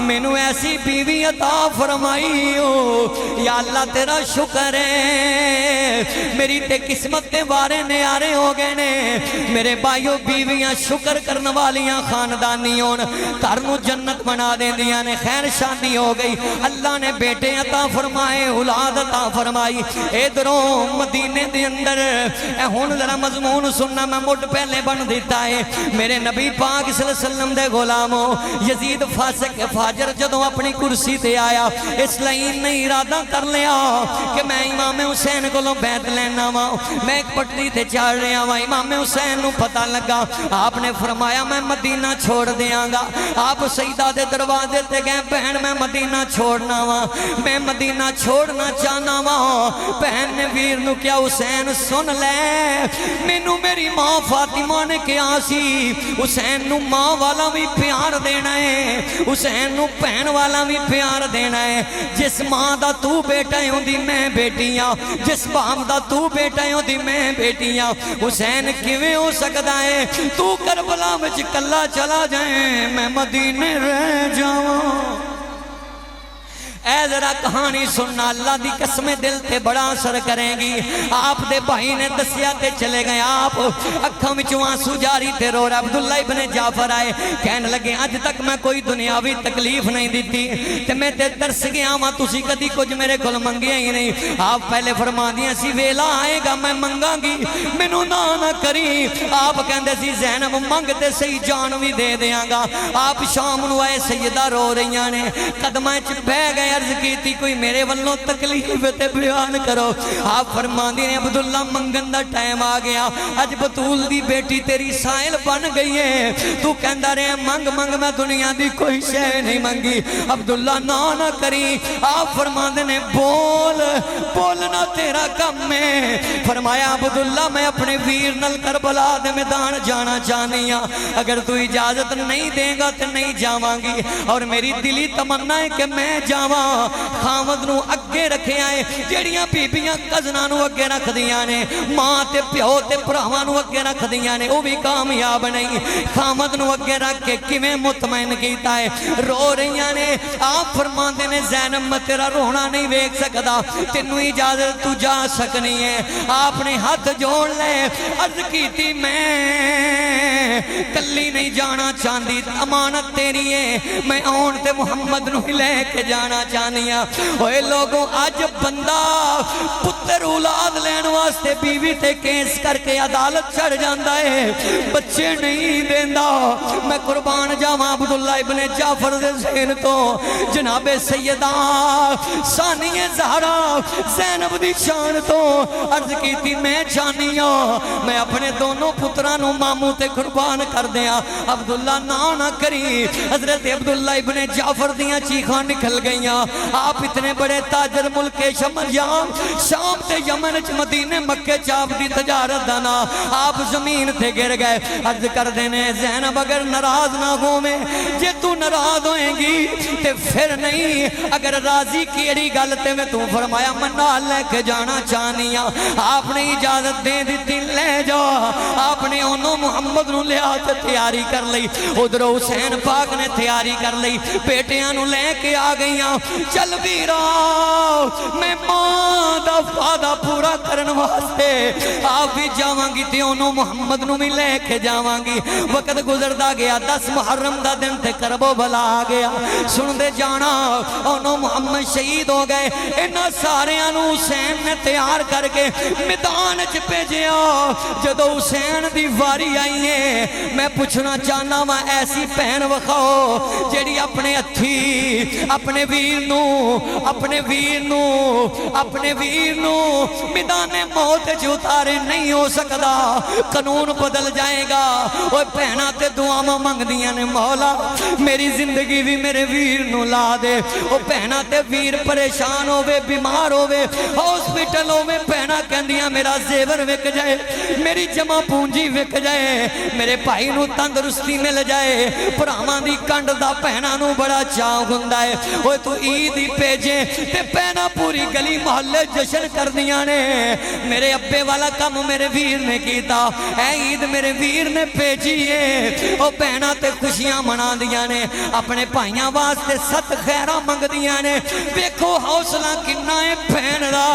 مینوں ایسی بیوی عطا فرمائی ہو یا اللہ تیرا شکر ہے میری تے قسمت تے بارے نیارے ہو گئے نے میرے بھائیو بیویاں شکر کرنے والیاں خاندانی ہون گھر نو جنت بنا دیں دیاں نے خیر شادی ہو گئی اللہ نے بیٹے عطا فرمائے اولاد عطا فرمائی ادھروں مدینے دے اندر اے ہن ذرا مضمون سننا میں مڈ پہلے بن دیتا ہے میرے نبی پاک صلی اللہ علیہ وسلم دے غلاموں یزید فاسق فاجر جدوں اپنی کرسی تے آیا اس لائن نے ارادہ کر لیا کہ میں امام حسین کو لو بیعت لینا وا میں ایک پٹری تے چڑھ رہا وا امام حسین نو پتہ لگا آپ نے فرمایا میں مدینہ چھوڑ دیاں گا آپ سیدہ دے دروازے تے گئے بہن میں مدینہ چھوڑنا وا میں مدینہ چھوڑنا چاہنا وا بہن نے ویر نو کیا حسین سن لے مینوں میری ماں فاطمہ نے کیا سی حسین نو ماں والا بھی پیار دینا ہے حسین نو بہن والا بھی پیار دینا ہے جس ماں دا تو بیٹا ہے ہوندی میں بیٹیاں جس باپ دا تو بیٹا ہے ہوندی میں بیٹیاں حسین کیویں ہو سکدا ہے تو کربلا وچ کلا چلا جائیں میں مدینے رہ جاواں اے ذرا کہانی سننا اللہ دی قسمیں دل تے بڑا اثر کریں گی آپ دے بھائی نے دسیا تے چلے گئے آپ اکھاں وچوں آنسو جاری تے رو رہا عبداللہ ابن جعفر آئے کہنے لگے اج تک میں کوئی دنیاوی تکلیف نہیں دیتی تے میں تے ترس گیا ماں تسی کدی کچھ میرے کول منگیا ہی نہیں آپ پہلے فرما دیاں سی ویلا آئے گا میں منگاں گی مینوں نہ کری آپ کہندے سی زینب منگ تے صحیح جان بھی دے دیاں گا آپ شام نو آئے سیدہ رو رہیاں نے قدماں وچ بہ گئے عرض کی تھی کوئی میرے والوں تکلیف تے بیان کرو آپ فرماندی نے عبداللہ منگن دا ٹائم آ گیا اج بطول دی بیٹی تیری سائل بن گئی ہے تو کہندا رہے منگ منگ میں دنیا دی کوئی شے نہیں منگی عبداللہ نہ کری آپ فرماندے نے بولنا تیرا کم ہے فرمایا عبداللہ میں اپنے ویر نل کربلا دے میدان جانا چاہنی ہاں اگر تو اجازت نہیں دے گا تو نہیں جاواں گی اور میری دلی تمنا ہے کہ میں جاواں خامد نو اگے رکھے آئے جیڑیاں بیبیاں کزناں نو اگے رکھ دیاں نے ماں تے پیو تے پراواں نو اگے رکھ دیاں نے وہ بھی کامیاب نہیں خامد نو اگے رکھ کے کیویں مطمئن کیتا ہے رو رہیاں نے آپ فرماندے نے زینب میں تیرا رونا نہیں ویکھ سکدا تینوں اجازت تو جا سکنی ہے آپ نے ہاتھ جوڑ لے عرض کیتی میں کلی نہیں جانا چاندی امانت تیری ہے میں آن تے محمد نو لے کے جانا چاہنیاں اوے لوگوں آج بندہ پتر اولاد لین واسطے بیوی تے کیس کر کے عدالت چڑھ جاندہ ہے بچے نہیں دیندہ میں قربان جاواں عبداللہ ابن جعفر دے زین تو جناب سیدہ ثانی زہرا زینب دی شان تو عرض کی تھی میں چاہنیاں میں اپنے دونوں پترانوں ماموں تے قربان کر دیا عبداللہ نہ کری حضرت عبداللہ ابن جعفر دیاں چیخاں نکل گئیاں. آپ اتنے بڑے تاجر ملک شام تے یمن چ مدینے مکے چاپ دی تجارت دانا آپ زمین تے گر گئے. عرض کر دینے زینب اگر ناراض نہ ہو میں جے تو ناراض ہوئیں گی تے پھر نہیں اگر راضی کیڑی گل تے میں تو فرمایا میں نال لے کے جانا چاہنیاں. آپ نے اجازت دے دیتی لے جا. آپ نے انہوں محمد نو لیا تے تیاری کر لئی. ادھر حسین پاک نے تیاری کر لئی بیٹیاں نو لے کے آ گئیاں. چل بھی راو میں ماں دا فادہ پورا کرن واسطے آپ بھی جاواں گی تے انہوں محمد نو بھی لے کے جاواں گی. وقت گزردہ گیا 10 محرم دا دن تے کربو بلا آ گیا. سن دے جانا انہوں محمد شہید ہو گئے. انہاں سارے انہوں حسین نے تیار کر کے میدان چ بھیجیا. جدو حسین دی واری آئی ہے میں پوچھنا چاہنا وا ایسی پہن وکھاؤ جیڑی اپنے ہتھی اپنے ویر نو میدان موت جو اتارے نہیں ہو سکدا. قانون بدل جائے گا. اوہ پہنا تے دعاواں منگ دیاں نے مولا میری زندگی بھی میرے ویر نو لا دے. اوہ پہنا تے ویر پریشان ہوئے بیمار ہوئے ہاسپٹل ہوئے پہنا کہندیاں میرا زیور وک جائے میری جمع پونجی وک جائے میرے بھائی نو تندرستی مل جائے. پراواں دی کنڈ دا پہنا نو بڑا چاؤ ہوندا ہے. اوہ تو عید ہی بھیجے تے پہنا پوری گلی محلے جشن کر دیاں نے. میرے ابے والا کم میرے ویر نے کیتا اے عید میرے ویر نے بھیجیے. او پہنا تے خوشیاں منا دیاں نے اپنے بھائیاں واسطے ست خیراں منگ دیاں نے. دیکھو حوصلہ کنا ہے بہن دا.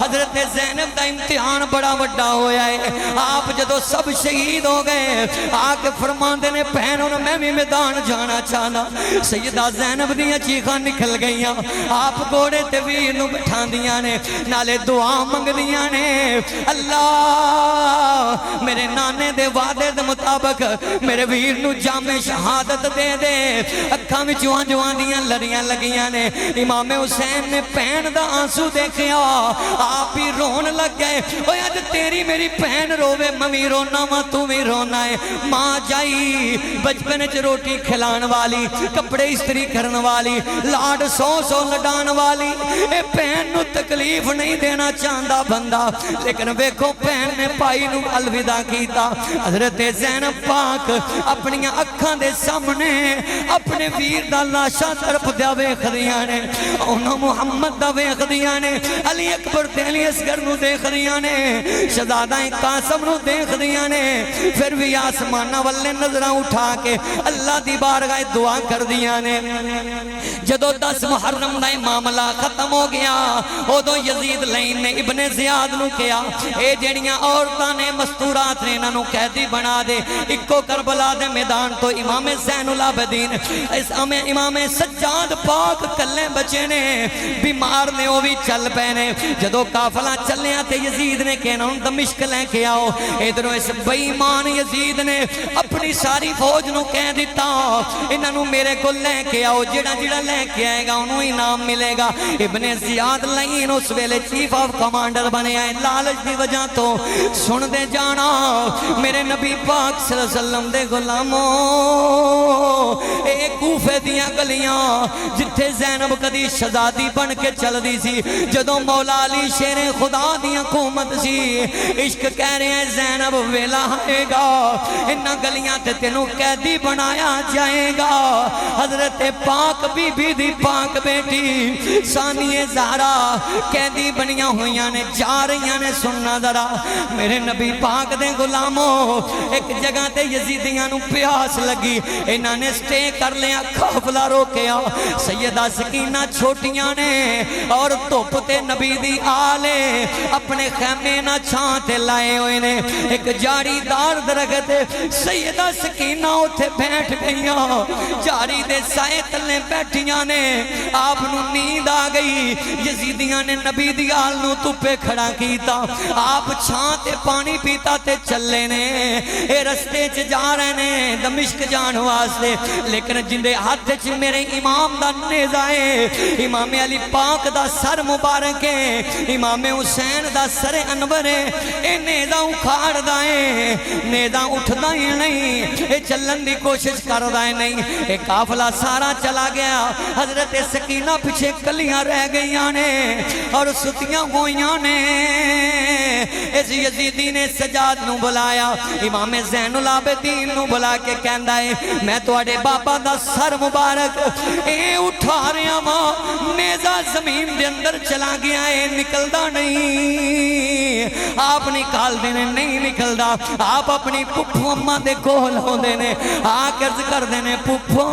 حضرت زینب دا امتحان بڑا بڑا ہویا ہے. آپ جدو سب شہید ہو گئے آکے فرماندے نے بہنوں میں بھی میدان جانا چاہنا. سیدہ زینب دیاں چیخاں نکل گئیاں. آپ گوڑے تے ویر نو بٹھا دیاں نے نالے دعا منگ دیاں نے اللہ میرے نانے دے وعدے دے مطابق میرے ویر نو جامع شہادت دے دے. اکھاں وچ جوان دیاں لڑیاں لگیاں نے. امام حسین نے پہن دا آنسو دیکھیا آپ ہی رون لگ گئے. اوہ اج تیری میری پہن روے ممی رونا ماں تو بھی رونا ہے. ماں جائی بچپن چ روٹی کھلان والی کپڑے استری کرن والی لاڈ سو لڈان والی. اے پہن نو تکلیف نہیں دینا چاہندا بندہ لیکن ویکھو پہن نے پائی نو الوداع کیتا. حضرت زینب پاک اپنی اکھاں دے سامنے اپنے ویر دا لاشا طرف دیا ویکھ دیاں نے. انہوں محمد دا ویکھ دیاں نے. علی اکبر تے علی اصغر نو دیکھ دیاں نے. شہزادہ قاسم نو دیکھ دیاں نے. پھر بھی آسمانہ والے نظرہ اٹھا کے اللہ دی بارگاہ دعا کر دیاں نے. جدو 10 محرم دا معاملہ ختم ہو گیا ادو یزید لین نے ابن زیاد نو کیا اے جڑیاں عورتاں نے مستورات نے انہاں نو قیدی بنا دے. اکو کربلا دے میدان تو امام زین العابدین امام سجاد پاک کلے بچے نے بیمار نے وہ بھی چل پینے. جدو قافلہ چلیاں تے یزید نے کہنا ان دمشق لے کے آؤ. ادھروں اس بے ایمان یزید نے اپنی ساری فوج نو کہہ دیتا انہاں نو میرے کو لے کے آؤ جڑا لے کے آئے گا انہوں انعام ملے گا. ابن زیاد لین اس ویلے چیف آف کمانڈر بنے آئے لالچ دی وجہ تو. سن دے جانا میرے نبی پاک صلی اللہ علیہ وسلم دے غلاموں ایک کوفے دیاں گلیاں جتھے زینب کدی شہزادی بن کے چل دی سی. جدو مولا علی شیر خدا دیاں حکومت سی عشق کہہ رہے ہیں زینب ویلا آئے گا انہاں گلیاں تے تینوں قیدی بنایا جائے گا. حضرت پاک بی بی دی پاک بیٹی ثانیہ زہرا قیدی بنیاں ہویاں نے جا رہیاں نے. سننا ذرا میرے نبی پاک دے غلاموں ایک جگہ تے یزیدیاں نو پیاس لگی انہاں نے سٹے کر لیا قافلہ روکیا. سیدہ سکینہ چھوٹیاں نے اور دھوپ تے نبی دی آلے اپنے خیمے نہ چھانتے لائے ہوئے نے. ایک جاڑی دار درخت سیدہ سکینہ اتھے بیٹھ گئیاں جاڑی دے سائے تلے بیٹھیاں نے. آپ نو نیند آ گئی. یزیدیاں نے نبی دی آل نو تپے کھڑا کیتا. آپ چھانتے پانی پیتا تے چلے نے. اے رستے چ جا رہے نے دمشق جان واسطے. لیکن جندے ہاتھ چ میرے امام دا نیزہ ہے، امام علی پاک دا سر مبارک ہے، امام حسین دا سر انور ہے، اے نیزہ اکھاڑ دائیں، نیزہ اٹھ دائیں نہیں، اے چلن دی کوشش کر دائیں نہیں، اے قافلہ سارا چلا گیا، حضرت سکینہ پیچھے کلیاں رہ گئیاں نے اور ستیاں ہوئیاں نے۔ اس یزیدی نے سجاد نو بلایا، امام زین العابدین نو بلا کے کہندا ہے میں تواڈے بابا دا سر مبارک اے اٹھا رہا ماں، نیزہ زمین دے اندر چلا گیا ہے، نکلدا نہیں، آپ نکال دینے نہیں نکلدا، آپ اپنی پپھو اماں دے کول ہوندے نے، عرض کر دینے پپھو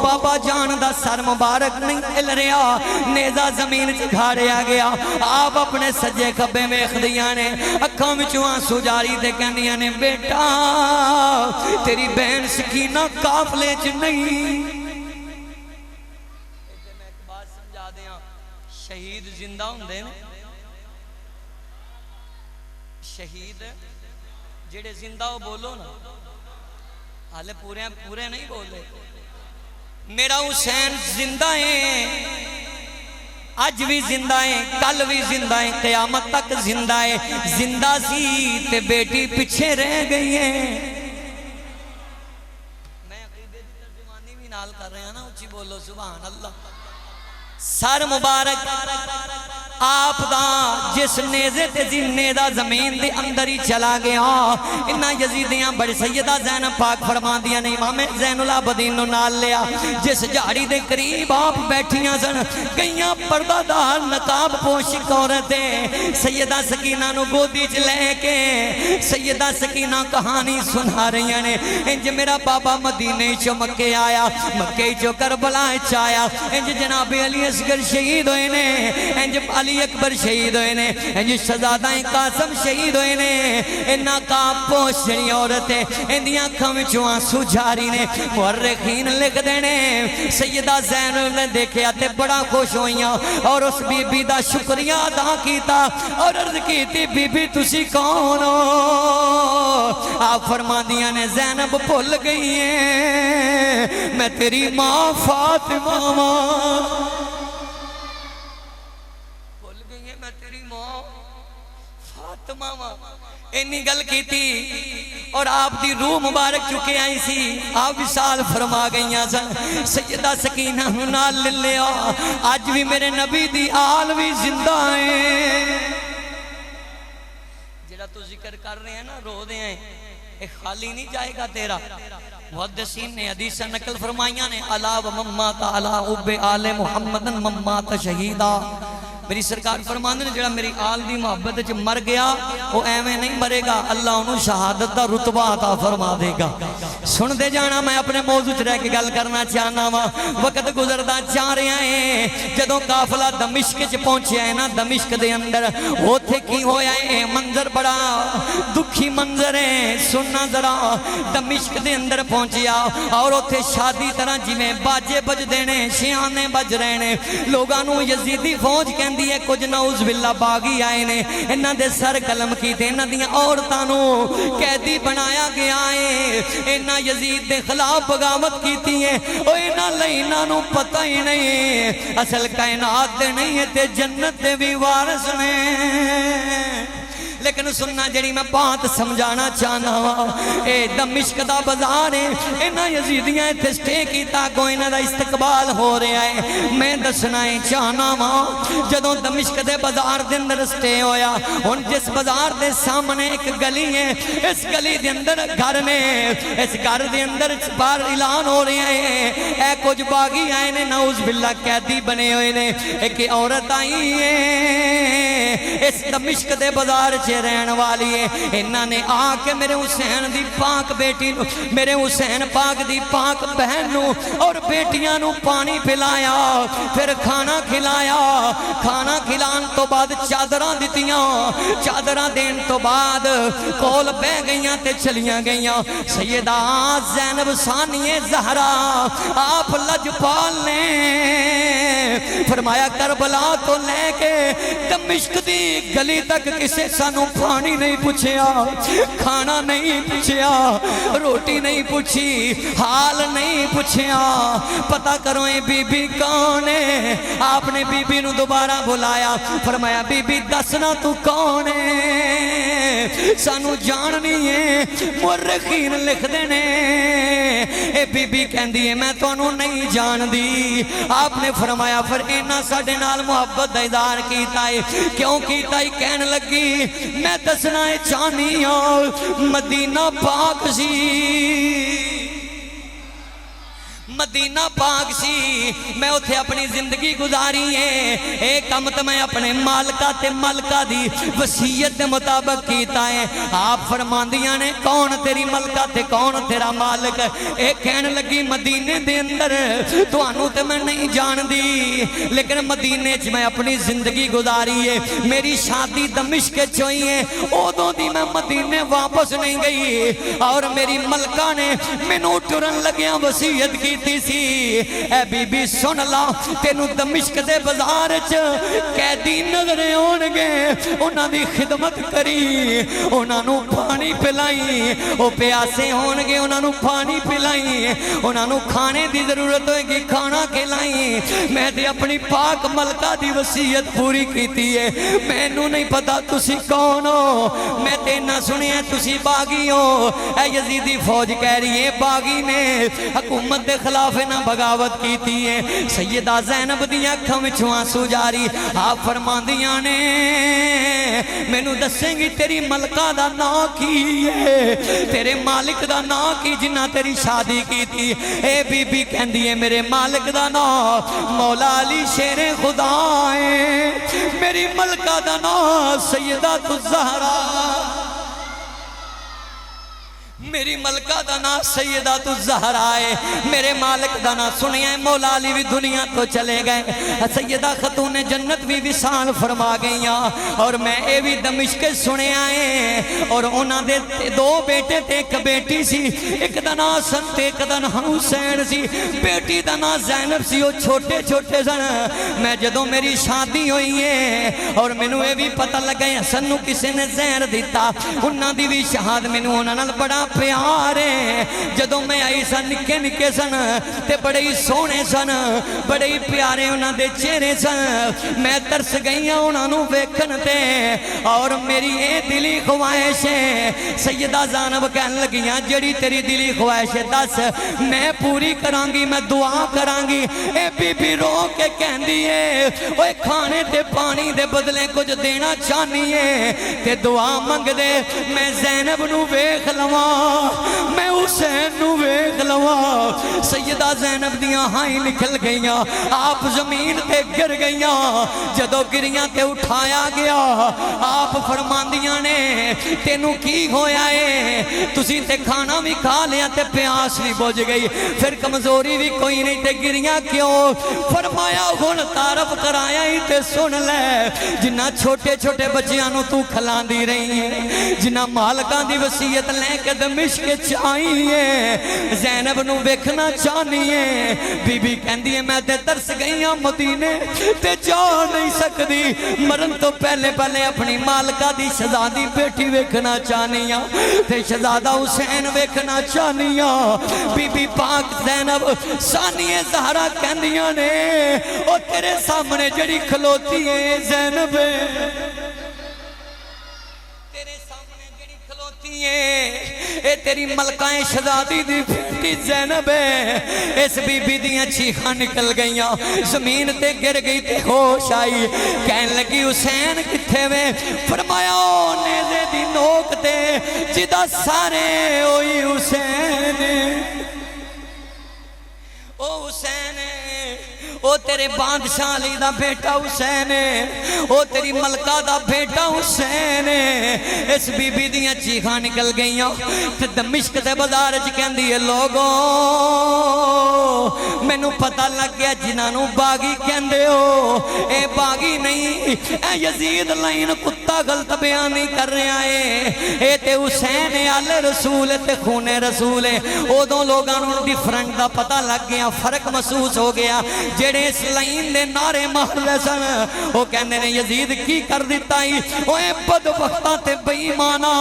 بابا جان دا سر مبارک نہیں ہل رہا، نیزہ زمین چکھاڑیا گیا، آپ اپنے سجے کھبے میں اخدیاں نے اکھاں وچوں آنسو جاری تے کہندیاں نے بیٹا تیری بہن سکینہ قافلے چ نہیں۔ میں ایک بات سمجھا دیاں، شہید زندہ ہوندے نے، شہید جڑے زندہ ہو بولو نا، حالے پورے نہیں بولے، میرا حسین زندہ ہے، آج بھی زندہ ہے، کل بھی زندہ ہے، قیامت تک زندہ ہے، زندہ سی تے بیٹی پیچھے رہ گئی ہے۔ میں عقیدے دی ترجمانی بھی نال کر رہے ہیں نا، اچھی بولو سبحان اللہ۔ سر مبارک آپ دا جس نیزے تے نیزہ زمین دے اندر ہی چلا گیا، انہاں یزیدیاں بڑی سیدہ زینب پاک فرمان دیا نے امام زین العابدین نو نال لیا، جس جھاڑی دے قریب آپ بیٹھیاں سن، گئیاں پردہ دار نقاب پوشک عورتیں، سیدہ سکینہ نو گودی چ لے کے سیدہ سکینہ کہانی سنا رہی نے، انج میرا بابا مدینے چو مکے آیا، مکے چو کربلا چایا، انج جناب علی اصغر شہید ہوئے نے، انج علی اکبر شہید ہوئے نے، انج شہزادہ قاسم شہید ہوئے نے، انہاں کا پوش جنی عورتیں اندیاں کھمچوں آنسو جاری نے، مورخین لکھ دینے سیدہ زینب نے دیکھے آتے بڑا خوش ہوئیاں اور اس بی بی دا شکریہ ادا کیتا اور عرض کیتی بی بی تسی کون ہو؟ آپ فرما دیا نے زینب بھول گئی ہے میں تیری ماں فاطمہ اینی گل کی تھی اور آپ دی روح مبارک چکے آئی سی، آپ وصال فرما گئیاں سن، سیدہ سکینہ نال لیا، آج بھی میرے نبی دی آل بھی زندہ ہیں۔ جڑا تو ذکر کر رہے ہیں نا رو دے ہیں، ایک خالی نہیں جائے گا تیرا۔ محدثین نے حدیث نقل فرمائیاں نے علا و ممات علا عب آل محمدن ممات شہیدہ، میری سرکار فرماندے نے جڑا میری آل دی محبت وچ مر گیا وہ ایویں نہیں مرے گا، اللہ انہوں شہادت دا رتبہ عطا فرما دے گا۔ سن دے جانا میں اپنے موضوع چ رہ کے گل کرنا چاہنا وا، وقت گزردا جا رہا ہے، جدوں قافلہ دمشق چ پہنچیا ہے نا، دمشق دے اندر اوتھے کی ہویا ہے منظر بڑا دکھی منظر ہے، سننا ذرا دمشق دے اندر پہنچیا اور اوتھے شادی طرح جویں باجے بج دینے شیانے بج رہے نے، لوگاں نوں یزیدی فوج کہندے ہے کچھ نعوذ باللہ باغی آئے نے، انہاں دے سر قلم کیتے، انہاں دیاں عورتاں نوں قیدی بنایا گیا ہے، انہاں یزید دے خلاف بغاوت کیتی ہے، او انہاں لئی انہاں نوں پتہ ہی نہیں اصل کائنات دے نہیں ہے تے جنت دے بھی وارث نے۔ لیکن سننا جڑی میں بات سمجھانا چاہنا ہوا، اے دمشق دا بازار ہے، انہاں یزیدیاں اتھے سٹے کیتا کو انہاں دا استقبال ہو رہا ہے، میں دسنا ہے چاہنا ہوا جدوں دمشق دے بازار دے اندر سٹے ہویا، ان جس بازار دے سامنے ایک گلی ہے، اس گلی دے اندر گھر نے، اس گھر دے اندر بار اعلان ہو رہے ہیں، اے کچھ باغی آئے نے نعوذ باللہ قیدی بنے ہوئے نے، ایک عورت آئی ہے اس دمشق دے بازار رہن والی ہے، انہاں نے آ کے میرے حسین دی پاک بیٹی نو، میرے حسین پاک دی پاک بہن نو اور بیٹیاں نو پانی پلایا، پھر کھانا کھلایا، کھانا کھلان تو بعد چادراں دتیاں، چادراں دین تو بعد کول بہ گئیاں تے چلیاں گئیاں، سیدہ زینب ثانیہ زہرا آپ لجپال نے فرمایا کربلا تو لے کے دمشق دی گلی تک کسے سانو پانی نہیں پوچھیا، کھانا نہیں پوچھیا، روٹی نہیں پوچھی، حال نہیں پوچھیا، پتہ کرو اے بی بی کون ہے؟ آپ نے بی بی نو دوبارہ بلایا، فرمایا بی بی دسنا تو کون ہے؟ سانو جاننی ہے، مورخین لکھ دینے۔ اے بی بی کہندی ہے میں تو انہوں نہیں جان دی۔ آپ نے فرمایا پھر اینا ساڑھے نال محبت دیدار کیتا ہے، کیوں کیتا ہے؟ کہنے لگی میں دسنا ہے چانی ہوں مدینہ پاک سی، مدینہ پاک سی، میں اتھے اپنی زندگی گزاری ہے، ایک کم تو میں اپنے مالکہ تے ملکہ دی وصیت دے مطابق کیتا ہے۔ آپ فرماندیاں نے کون تیری ملکہ تے کون تیرا مالک؟ ایک کہنے لگی مدینے دے اندر تو انہوں تے میں نہیں جان دی، لیکن مدینے چ میں اپنی زندگی گزاری ہے، میری شادی دمشق چوئی ہے، اوہ دی میں مدینے واپس نہیں گئی، اور میری ملکہ نے مینوں ٹرن لگیاں وصیت کی سی۔ اے بی بی سن لا، تینو دمشق دے بازار چ قیدی نظریں ہونگے، انہاں دی خدمت کری، انہاں نو پانی پلائی، او پیاسے ہونگے انہاں نو پانی پلائی، انہاں نو کھانے دی ضرورت ہوئے گی کھانا کھلائی۔ میں دے اپنی پاک ملکہ دی وصیت پوری کیتی ہے، میں نو نہیں پتا تسی کون ہو، میں تے نہ سنی ہے تسی باغی ہو۔ اے یزیدی فوج کہہ رہی ہے باغی نے حکومت دے خلاف نہ بغاوت کیتی ہے۔ سیدہ زینب دیاں اکھاں وچوں آنسو جاری، آپ فرماندیاں نے میں نو دسیں گی تیری ملکہ دا نا کی ہے، تیرے مالک دا نا کی جنہ تیری شادی کی تھی؟ اے بی بی کہندی ہے میرے مالک دا نا مولا علی شیر خدا ہے، میری ملکہ دا نا سیدہ الزہرا، میری ملکہ دا نا سیدہ الزہرا ہے، میرے مالک دا نا سنیا ہے مولا علی بھی دنیا تو چلے گئے، سیدہ خاتون جنت بھی وصال فرما گئیاں، اور میں اے بھی دمشق سنے آئے، اور انہاں دے دو بیٹے تے ایک بیٹی سی، ایک دا نا حسن تے ایک دا نا حسین سی، بیٹی دا نا زینب سی، وہ چھوٹے چھوٹے سن۔ میں جدوں میری شادی ہوئی ہے اور مینوں اے بھی پتہ لگا حسن نو کسے نے زہر دیتا، انہاں دی بھی شہاد مینوں انہاں نال بڑا پیارے، جدوں میں آئی سن نکے نکے سن تے بڑے ہی سونے سن، بڑے ہی پیارے انہاں دے چہرے سن، میں ترس گئیاں انہاں نو ویکھن تے، اور میری اے دلی خواہش ہے۔ سیدہ زینب کہن لگیاں جڑی تیری دلی خواہش ہے دس میں پوری کرانگی، میں دعا کرانگی۔ اے بی بی رو کے کہندی ہے اوے کھانے تے پانی دے بدلے کچھ دینا چاہنی ہے تے دعا منگ دے، میں زینب نو ویکھ لواں، میں حسین نو ویکھ لواں۔ سیدہ زینب دیاں ہائیں نکل گئیاں، آپ زمین تے گر گئیاں، جدو گریاں تے اٹھایا گیا، آپ فرماندیاں نے تینوں کی ہویا ہے؟ تسی تے کھانا بھی کھا لیا تے پیاس بھی بوجھ گئی، پھر کمزوری بھی کوئی نہیں تے گریاں کیوں؟ فرمایا ہن تعارف کرایا ہی تے سن لے، جنہ چھوٹے چھوٹے بچیاں نو تو کھلان دی رہی ہے، جنہ مالکاں دی وصیت لے کے دمشق چاہی ہے، زینب نو ویکھنا چاہنی ہے۔ بی بی کہندی ہے میں تے ترس گئیاں مدینے تے جا نہیں سکدی، مرن تو پہلے پہلے اپنی مالکہ دی شہزادی بیٹی ویکھنا چاہنی ہے تے شہزادہ حسین ویکھنا چاہنی ہے۔ بی بی پاک زینب ثانی زہرا کہندیاں نے او تیرے سامنے جڑی کھلوتی ہے زینب اے تیری ملکہ شہزادی دی بیٹی زینب ہے۔ اس بی بی دیاں چیخاں نکل گئیاں، زمین تے گر گئی تے ہوش آئی، کہن لگی حسین کتھے وے؟ فرمایا نیزے دی نوک تے جدا سارے ہوئی حسین، او حسین او تیرے بادشاہ علی دا بیٹا حسین ہے، او تیری ملکہ دا بیٹا حسین ہے۔ اس بی بی دیاں چیخاں نکل گئیاں تے دمشق دے بازار وچ کہندی ہے لوگوں مینوں پتہ لگ گیا جنہاں نوں باغی کہندے ہو اے باغی نہیں، اے یزید لائن کتا غلط بیان نہیں کر رہا ہے، اے تے حسین آل رسول تے خون رسول ہے۔ اودوں لوگاں نوں ڈیفرنٹ دا پتہ لگ گیا، فرق محسوس ہو گیا، جڑے اس لائن دے نعرے مار رہے سن وہ کہنے نے یزید کی کر دیتا ہی اوے بدبختاں تے بے ایمانا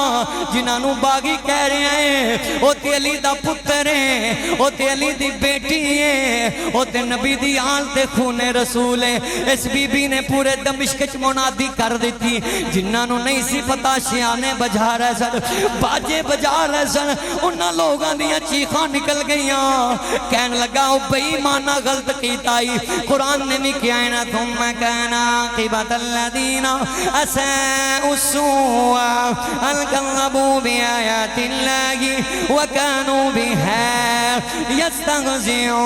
جنہاں باغی کہہ رہے ہیں وہ تے علی دا پتر ہے وہ تے علی دی بیٹی ہے وہ تے نبی دی آل تے خون رسول ہے اس بی بی نے پورے دمشق چ منادی کر دیتی جنہاں نو نہیں سی پتا شیانے بجا رہے سن باجے بجا رہے سن انہاں لوگاں دیاں چیخاں نکل گئیاں کہن لگا او بے ایمانا غلط کیتا ہی قرآن نے بھی کیا ہے نا ثم كان عاقبة الذين أساءوا السوء أن كذبوا بآيات الله وكانوا بها يستهزئون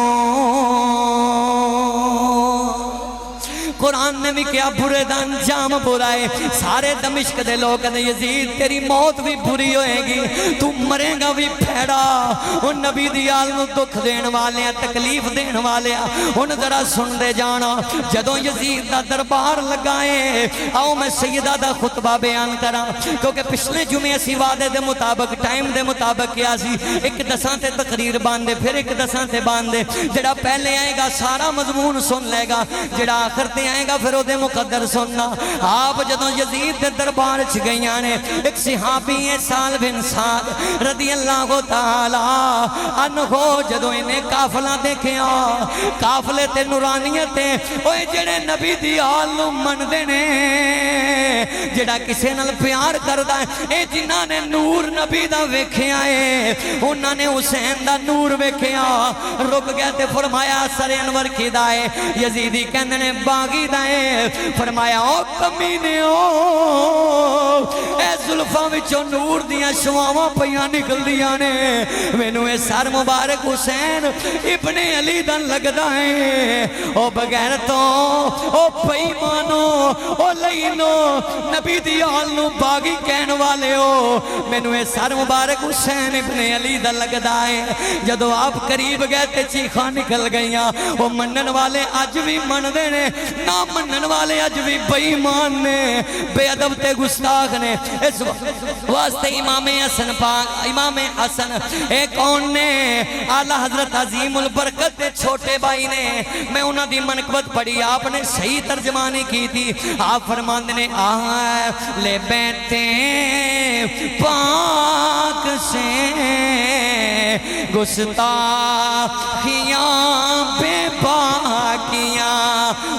قرآن نے بھی کیا برے دا انجام برائے سارے دمشق دے لوگ نے یزید تیری موت بھی بری ہوئے گی تو مرے گا بھی پھیڑا ان نبی دیال نو دکھ دین والے ہیں تکلیف دین والے ہیں ان ذرا سن دے جانا جدوں یزید دا دربار لگائے آؤ میں سیدہ دا خطبہ بیان کرا کیونکہ پچھلے جمعے اسی وعدے دے مطابق ٹائم دے مطابق کیا سی ایک دساں تے تقریر باندے پھر ایک دساں تے باندے جڑا پہلے آئے گا سارا مضمون سن لے گا جڑا آخر تے آئے گا پھر او دے مقدر سننا آپ جدوں یزید دے دربار چ گئیاں نے ایک صحابی ہے سال بن سعد رضی اللہ تعالی عنہ جدوں انہیں قافلہ دیکھیا قافلے تے نورانیت تے اوے جڑے نبی دی آل نو مندے نے جڑا کسے نال پیار کردا ہے اے جنہاں نے نور نبی دا ویکھیا ہے انہاں نے حسین دا نور ویکھیا رک گئے تے فرمایا سر انور کیدا ہے یزیدی کہندے نے باغی دائیں فرمایا او کمینے اے زلفاں وچوں نور دیاں شواواں پیاں نکل دیاں نے مینوں اے سر مبارک حسین ابن علی دا لگدا ہے او بغیر تو او بے ایمانو او لینو نبی دی آل نو باغی کہن والے ہو مینوں اے سر مبارک حسین ابن علی دا لگدا ہے جدو آپ قریب گئے تے چیخاں نکل گئیاں او منن والے اج بھی من دے نے نہ منن والے اج بھی بے ایمان نے بے ادب تے گستاخ نے اس واسطے امام حسن پاک امام حسن اے کون نے اعلی حضرت عظیم البرکت دے چھوٹے بھائی نے میں انہاں دی منقبت پڑھی آپ نے صحیح ترجمانی کی تھی آپ فرماندے نے اہل بیت پاک سے گستاخیاں بے باکیاں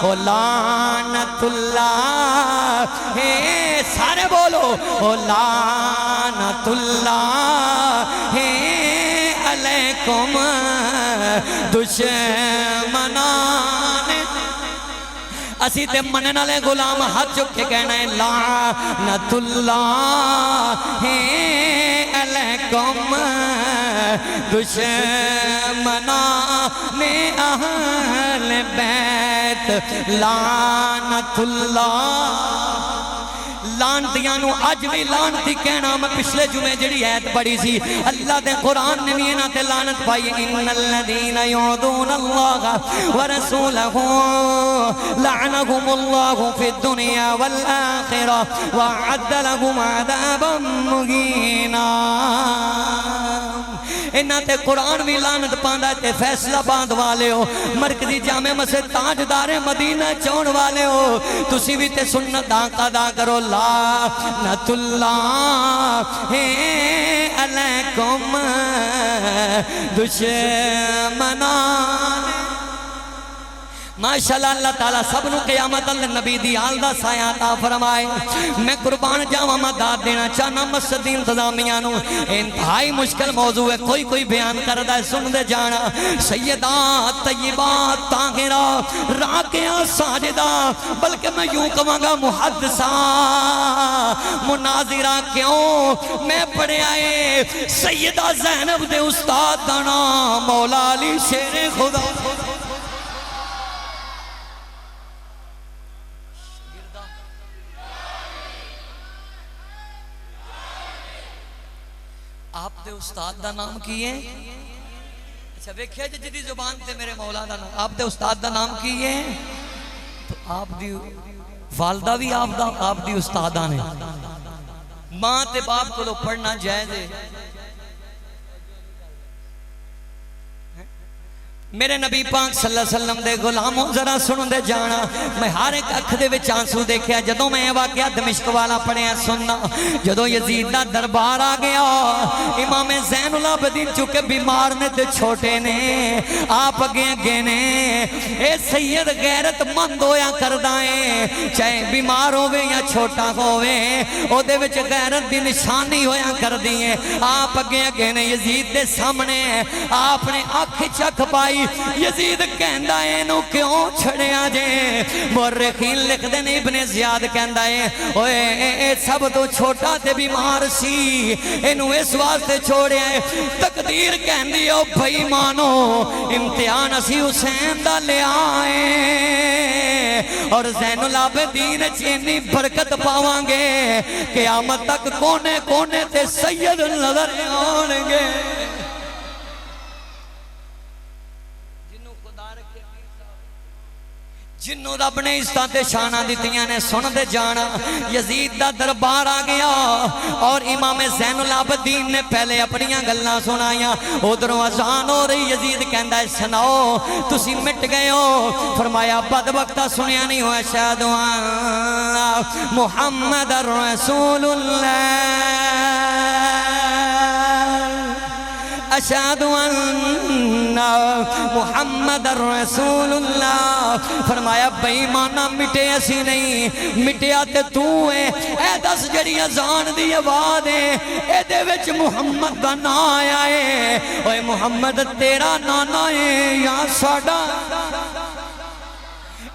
او لعنت اللہ ہے سارے بولو او لعنت اللہ ہے علیکم دشمنان اسی تے منن والے غلام ہاتھ چک کے کہنا ہے لعنت اللہ ہے علیکم دشمنان اہل بیت لعنت اللہ لانتیاں نو اج بھی لانتی کہنا میں پچھلے جمعے جڑی آیت پڑھی سی اللہ دے قرآن نے بھی انہاں تے لعنت پائی ان الذین یعذون اللہ ورسولہ لعنہم اللہ فی الدنیا والآخرہ وعد لهم عذابا مہینا انہاں تے قرآن بھی لعنت پاندا تے فیصلہ باندھ والے ہو مرکزی جامع مسجد تاجدار مدینہ چون والے ہو تسی بھی تے سنت قضا کرو لعنت اللہ ہے علیکم دشمنان ماشاءاللہ اللہ تعالیٰ سب نو قیامت اللہ نبی دی آل دا سایہ عطا فرمائے میں قربان جاواں میں داد دینا چاہنا مسجد انتظامیہ نو انتہائی مشکل موضوع ہے کوئی بیان کردہ ہے سن دے جانا سیدات طیبات طاہرات راکعات ساجدہ بلکہ میں یوں کہوں گا محدثہ مناظرہ کیوں میں پڑھے آئے سیدہ زینب دے استاد دا نام مولا علی شیر خدا آپ دے استاد دا نام کی ہے اچھا ویکھیا جدی زبان تے میرے مولا دا نام آپ دے استاد دا نام کی ہے تو آپ دی والدہ بھی آپ دی استادہ نے ماں تے باپ کو لو پڑھنا جائز ہے میرے نبی پاک صلی اللہ علیہ وسلم دے غلاموں ذرا سن دے جانا میں ہر ایک اکھ دے وچ آنسو دیکھیا جدوں میں واقعہ دمشق والا پڑھیا سننا جدوں یزید دا دربار آ گیا امام زین العابدین چونکہ بیمار نے تے چھوٹے نے آپ اگے اگے نے اے سید غیرت مند ہویا کردا ہے چاہے بیمار ہوے یا چھوٹا ہوے او دے وچ غیرت دی نشانی ہویا کردی ہے آپ اگے اگے نے یزید دے سامنے آپ نے اکھ چکھ پائی یزید کہندا ہے نو کیوں چھڑیا جے مورخین لکھ دے نے ابن زیاد کہندا ہے اوے اے سب تو چھوٹا تے بیمار سی اینو اس واسطے چھوڑیا ہے تقدیر کہندی او بھائی مانو امتحان اسی حسین دا لے آئے اور زین العابدین چینی برکت پاواں گے قیامت تک کونے کونے تے سید نظر آنگے جنہوں رب نے عزتاں تے شانہ دیتیاں نے سن دے جانا یزید دا دربار آ گیا اور امام زین العابدین نے پہلے اپنیاں گلنا سنائیاں ادھروں اذان ہو رہی یزید کہندا ہے سناؤ تسی مٹ گئے ہو فرمایا بدبختہ سنیا نہیں ہو اشہد ان محمد رسول اللہ اشہد ان محمد رسول اللہ فرمایا بھئی مانا مٹے اسی نہیں مٹیا تے تو ہے اے دس جڑی اذان دی آواز ہے اے دے وچ محمد دا نا آیا ہے اوے محمد تیرا نانا ہے یا ساڈا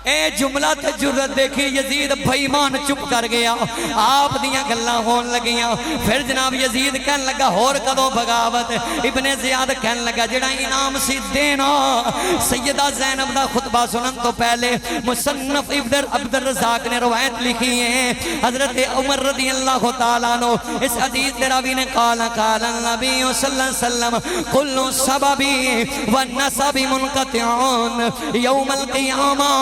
اے جملہ تے جرت دیکھی یزید بھائیمان چپ کر گیا آپ دیاں گلاں ہون لگیاں پھر جناب یزید کہن لگا ہور کدو بغاوت ابن زیاد کہن لگا جڑا انعام سی دینا سیدہ زینب دا خطبہ سنن تو پہلے مصنف ابن عبد الرزاق نے روایت لکھی ہے حضرت عمر رضی اللہ تعالیٰ عنہ اس حدیث دے راوی نے قال النبی صلی اللہ علیہ وسلم کل سببی والنسب منقطعون یوم القیامہ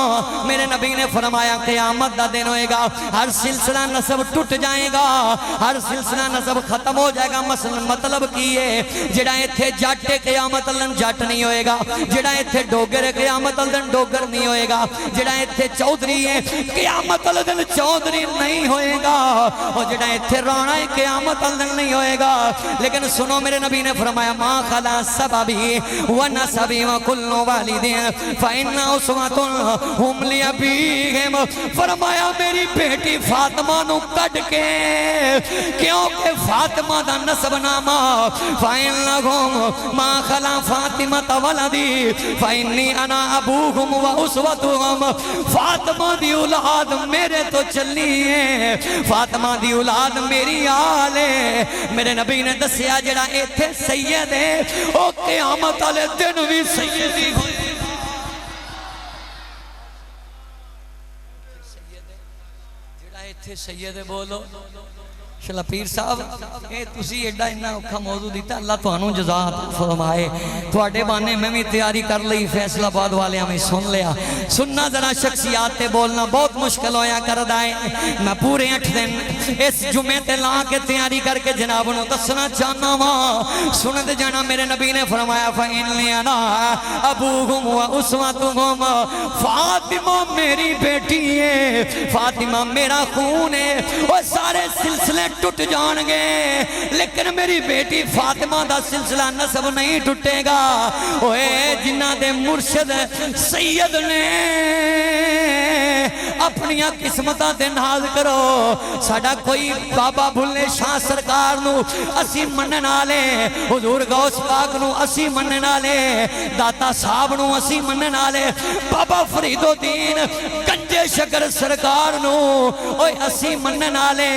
میرے نبی نے فرمایا قیامت دا دن ہوئے گا ہر سلسلہ نسب ٹوٹ جائے گا ہر سلسلہ نسب ختم ہو جائے گا مطلب کیے جڑا ایتھے جٹ قیامت اللہ جٹ نہیں ہوئے گا جڑا ایتھے ڈوگر قیامت اللہ ڈوگر نہیں ہوئے گا جڑا ایتھے چودری ہے قیامت اللہ چودری نہیں ہوئے گا اور جڑا ایتھے رانا ہے قیامت اللہ نہیں ہوئے گا لیکن سنو میرے نبی نے فرمایا ما خلا سببی ونسبی وکل والدین فإن عصمت ہم لیا بیگم فرمایا میری بیٹی فاطمہ نو کٹ کے کیونکہ فاطمہ دا نسب نامہ فَإِن لَهُمْ مَا خَلَا فَاطِمَةَ وَلَدِي فَإِنِّي أَنَا أَبُوهُمْ وَأُسْوَتُهُمْ فاطمہ دی اولاد میرے تو چلی ہے فاطمہ دی اولاد میری آل ہے میرے نبی نے دسیا جڑا ایتھے سید ہے او قیامت والے دن بھی سیدی ہوئے سید بولو شلا پیر صاحب اے تسی ایڈا انہا اوکھا موضوع دیتا اللہ تو انہوں جزا فرمائے تو اڈے بانے میں بھی تیاری کر لئی فیصلہ بعد والے ہمیں سن لیا سننا ذرا شخصیات تے بولنا بہت مشکل ہویا کر دائیں میں پورے 8 دن اس جمعے تے لا کے تیاری کر کے جناب انہوں دسنا چاہنا ماں سنت جانا میرے نبی نے فرمایا فَإِن لِيَنَا أَبُوهُمْ وَأُسْوَتُهُمْ فاطمہ میری بیٹی ہے فاطمہ میرا خون ہے وہ سارے سلسلے ٹوٹ جان گے لیکن میری بیٹی فاطمہ دا سلسلہ نسب نہیں ٹوٹے گا اوے جنہ دے مرشد سید نے اپنیاں قسمتاں تے ناز کرو ساڑا کوئی بابا بھلے شاہ سرکار نو اسی منن آلے حضور غوث پاک نو اسی منن آلے داتا صاحب نو اسی منن آلے بابا فرید الدین گنجے شکر سرکار نو اوے اسی منن آلے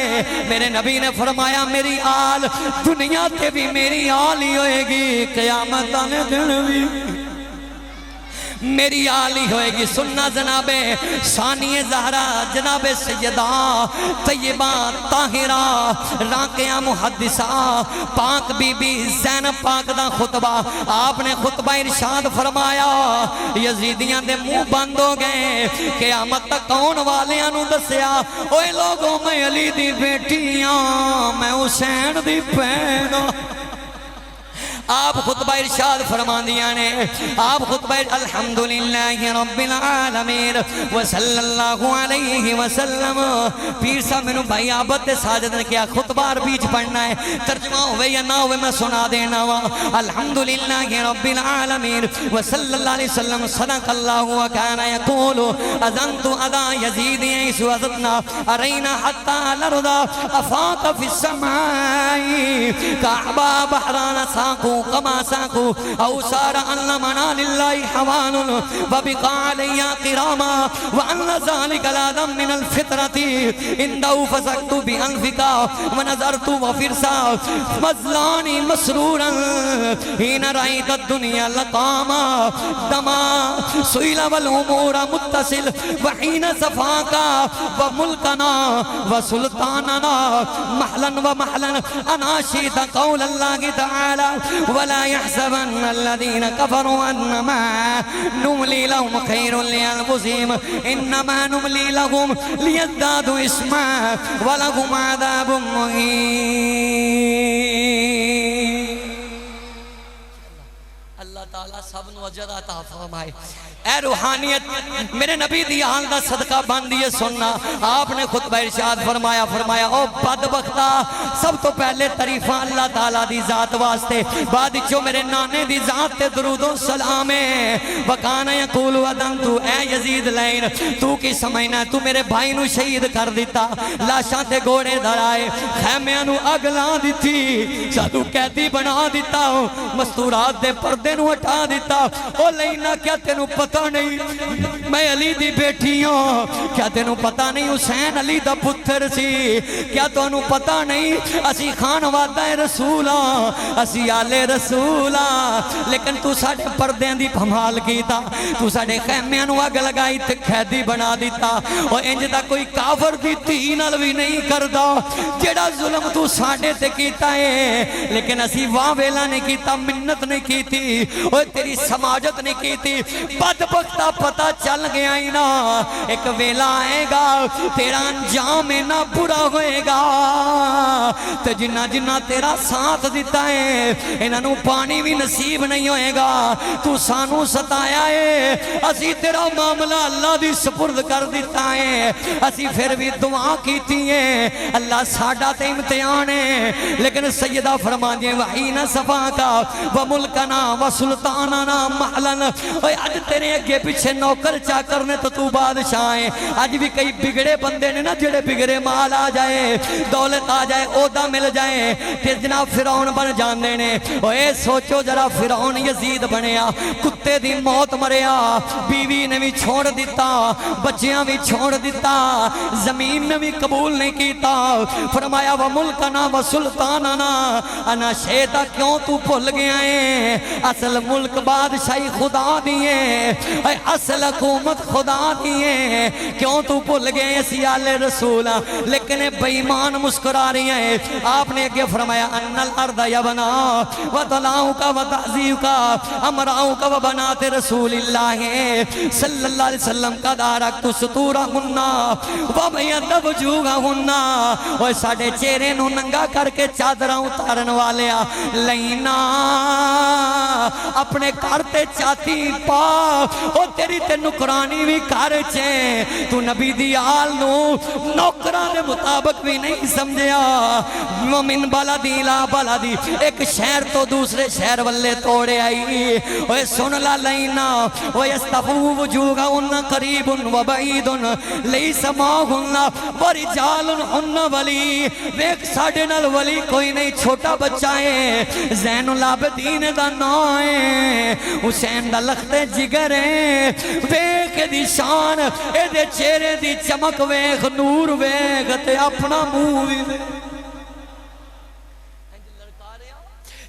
میرے نبی نے فرمایا میری آل دنیا تے بھی میری آل ہی ہوئے گی قیامت آنے دن بھی میری آلی ہوئے گی سننا جناب ثانی زہرہ جناب سیدہ طیبہ طاہرہ راقیہ محدثہ پاک بی بی زینب پاک دا خطبہ آپ نے خطبہ ارشاد فرمایا یزیدیاں دے منہ بند ہو گئے قیامت تک کون والے انہوں دسیا اوے لوگوں میں علی دی بیٹیاں میں حسین دی پہنوں آپ خطبہ ارشاد فرماندیاں نے آپ خطبہ الحمدللہ رب العالمین وصلی اللہ علیہ وسلم پیر صاحب میں نے بھائی عابد ساجد نے کیا خطبہ عربی پڑھنا ہے ترجمہ ہوئے یا نہ ہوئے میں سنا دینا وا الحمدللہ رب العالمین وصلی اللہ علیہ وسلم صدق اللہ وکانا یقول اذنت اذا یزید عیسو عزتنا ارینا حتی الارض افاق فی السمائی کعبا بحران ساقو کما ساقو او سار علمنا للہ حوان وبقا علی قراما وان ذالک الادم من الفطرت اندو فسکت بانفکا ونظرت وفرسا مزلانی مسرورا ہین رائیت الدنیا لقاما دما سئل والامور متصل وحین صفاکا وملکنا وسلطاننا محلا ومحلا اناشید قول اللہ تعالی ولا يحسبن الذين كفروا انما نملي لهم خير لانفسهم انما نملي لهم ليزدادوا اسما ولهم عذاب مهين اللہ تعالیٰ سب نو اجر عطا فرمائے اے روحانیت میرے نبی دی حال دا صدقہ باندھیے سننا آپ نے خطبہ ارشاد فرمایا او بدبختہ سب تو پہلے تعریفہ اللہ تعالیٰ دی ذات واسطے بعد جو میرے نانے دی ذات تے درود و سلام وکانا یقول ودن تو اے یزید لین تو کی سمجھنا تو میرے بھائی نو شہید کر دیتا لاشاں تے گوڑے دھرائے خیمیاں نو اگلا دیتی سادو قیدی بنا دیتا مستورات دے پردے نو ہٹا دیتا او لینا کیا تینو پتہ نہیں میں علی دی بیٹھی ہوں کیا تینو پتہ نہیں حسین علی دا پتر سی کیا تینو پتہ نہیں اسی خان وعدہ رسولہ اسی آل رسولہ لیکن تو ساڑھے پردیں دی پھمال کیتا تو ساڑھے خیمیاں نو اگ لگائی تے قیدی بنا دیتا اور انج دا کوئی کافر دی تین الوی نہیں کردہ جیڑا ظلم تو ساڑھے تے کیتا ہے لیکن اسی واہ ویلا نہیں کیتا منت نہیں کیتی اور تیری سماجت نہیں کیتی بدبختہ پتہ چل گیا ہی نا ایک ویلا آئے گا تیرا انجام نہ برا ہوئے گا تو جنہ جنہ تیرا ساتھ دیتا ہے انہوں پانی بھی نصیب نہیں ہوئے گا تو سانو ستایا ہے اسی تیرا معاملہ اللہ دی سپرد کر دیتا ہے اسی پھر بھی دعا کیتی ہے اللہ ساڑھا تے امتحان ہے لیکن سیدہ فرما دیں وحین صفا کا وملکنا وسلطاننا محلن آج تیرے اگے پیچھے نوکر چا کرنے تو بادشاہ ہیں آج بھی کئی بگڑے بندے نے نا جڑے بگڑے مال آ جائے دولت آ جائے عہدہ مل جائے پھر جناب فرعون بن جاندے نے اے سوچو ذرا فرعون یزید بنیا کتے دی موت مریا بیوی نے بھی چھوڑ دیتا بچیاں بھی چھوڑ دیتا زمین نے بھی قبول نہیں کیتا فرمایا وملکنا وسلطاننا انا شیطہ کیوں تو بھول گیا ہے اصل ملک بادشاہی خدا دیئے اصل حکومت خدا دیئے کیوں تو بھول گئے اسی آل رسولہ لیکن بیمان مسکرا رہی ہیں آپ نے اگے فرمایا ان الارض یبنا وطلاؤں کا وتعزیو کا امراؤں کا وبنات رسول اللہ صلی اللہ علیہ وسلم کا دارک تو ستورہ ہننا وبیدب جوگا ہننا اور ساڑھے چہرے نو ننگا کر کے چادرہ اتارن والیا لینا اپنے کرتے چاہتی پا او تیری تے نکرانی بھی کارچے تو نبی دی آل نو نوکران مطابق بھی نہیں سمجھیا ومن بلدی لا بلدی ایک شہر تو دوسرے شہر والے توڑے آئی اوہ سن لا لینا ویستفو وجوگا انہ قریب و بعید لی سماغ انہ ورجال انہ ولی ویک ساڑھے نل ولی کوئی نہیں چھوٹا بچہ ہے زین العابدین دا نائے حسین دا لخت جگر ہے ویک دی شان اے دے چہرے دی چمک ویک نور ویک تے اپنا مووی دے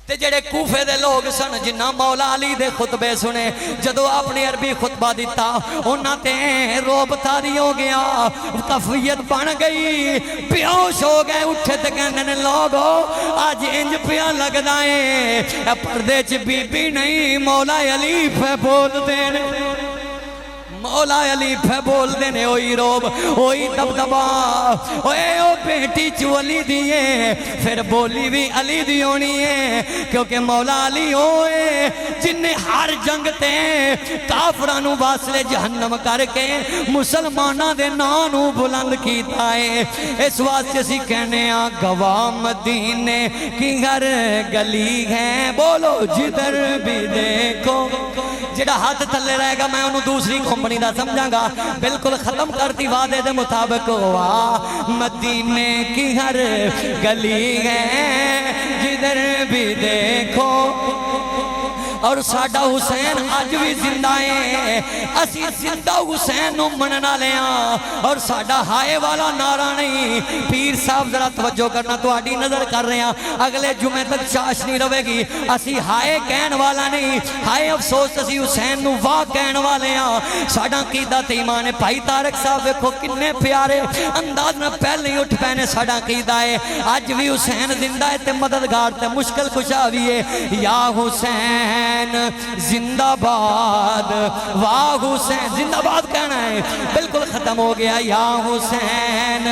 تے جڑے کوفے دے لوگ سن جنہ مولا علی دے خطبے سنے جدو اپنی عربی خطبہ دیتا انہاں تے روب تاری ہو گیا کفیت بن گئی بیہوش ہو گئے اٹھے تے کہنے لوگو آج انج پیا لگ دائیں پردے چ بی بی نہیں مولا علی پہ بول دینے مولا علی پہ بول دینے اوئی روب اوئی دبدبا اوئے او بیٹی چو علی دیئے پھر بولی بھی علی دیونی ہے کیونکہ مولا علی ہوئے جن نے ہر جنگ تے کافرانو واسلے جہنم کر کے مسلمانہ دے نانو بلند کیتا ہے اس واسطے سی کہنے آ گواہ مدینے کی ہر گلی ہے بولو جدھر بھی دیکھو جڑا ہاتھ تھلے رہے گا میں انہوں دوسری کمپنی دا سمجھاں گا بالکل ختم کرتی وعدے دے مطابق ہوا مدینے کی ہر گلی ہے جدھر بھی دیکھو اور ساڈا حسین آج بھی زندہ ہے اسی زندہ حسین نو مننا لیا اور ساڈا ہائے والا نعرہ نہیں پیر صاحب ذرا توجہ کرنا تو آڈی نظر کر رہے ہیں اگلے جمعے تک چاش نہیں روے گی اسی ہائے کہن والا نہیں ہائے افسوس اسی حسین نو واہ کہن والے ہیں ساڈا قیدت ایمان ہے بھائی طارق صاحب دیکھو کتنے پیارے انداز میں پہلے ہی اٹھ پہنے ساڈا قیدہ ہے آج بھی حسین زندہ ہے تے مددگار تے مشکل کشا بھی ہے یا حسین زندہ باد واہ حسین زندہ باد کہنا ہے بالکل ختم ہو گیا یا حسین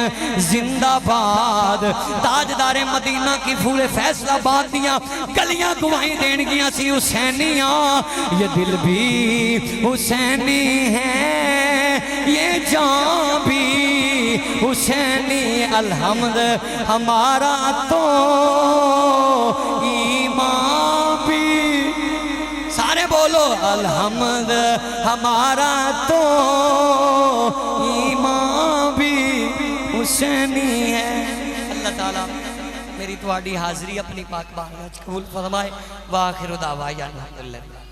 زندہ باد تاجدار مدینہ کی پھولے فیصلہ باد دیا گلیاں گواہیں دین گیا سی حسینیاں یہ دل بھی حسینی ہے یہ جان بھی حسینی الحمد ہمارا تو ایمان بھی سارے بولو الحمد ہمارا تو ایمان بھی حسینی ہے اللہ تعالیٰ میری تواڈی حاضری اپنی پاک بارگاہ قبول فرمائے وآخر دعوانا الحمدللہ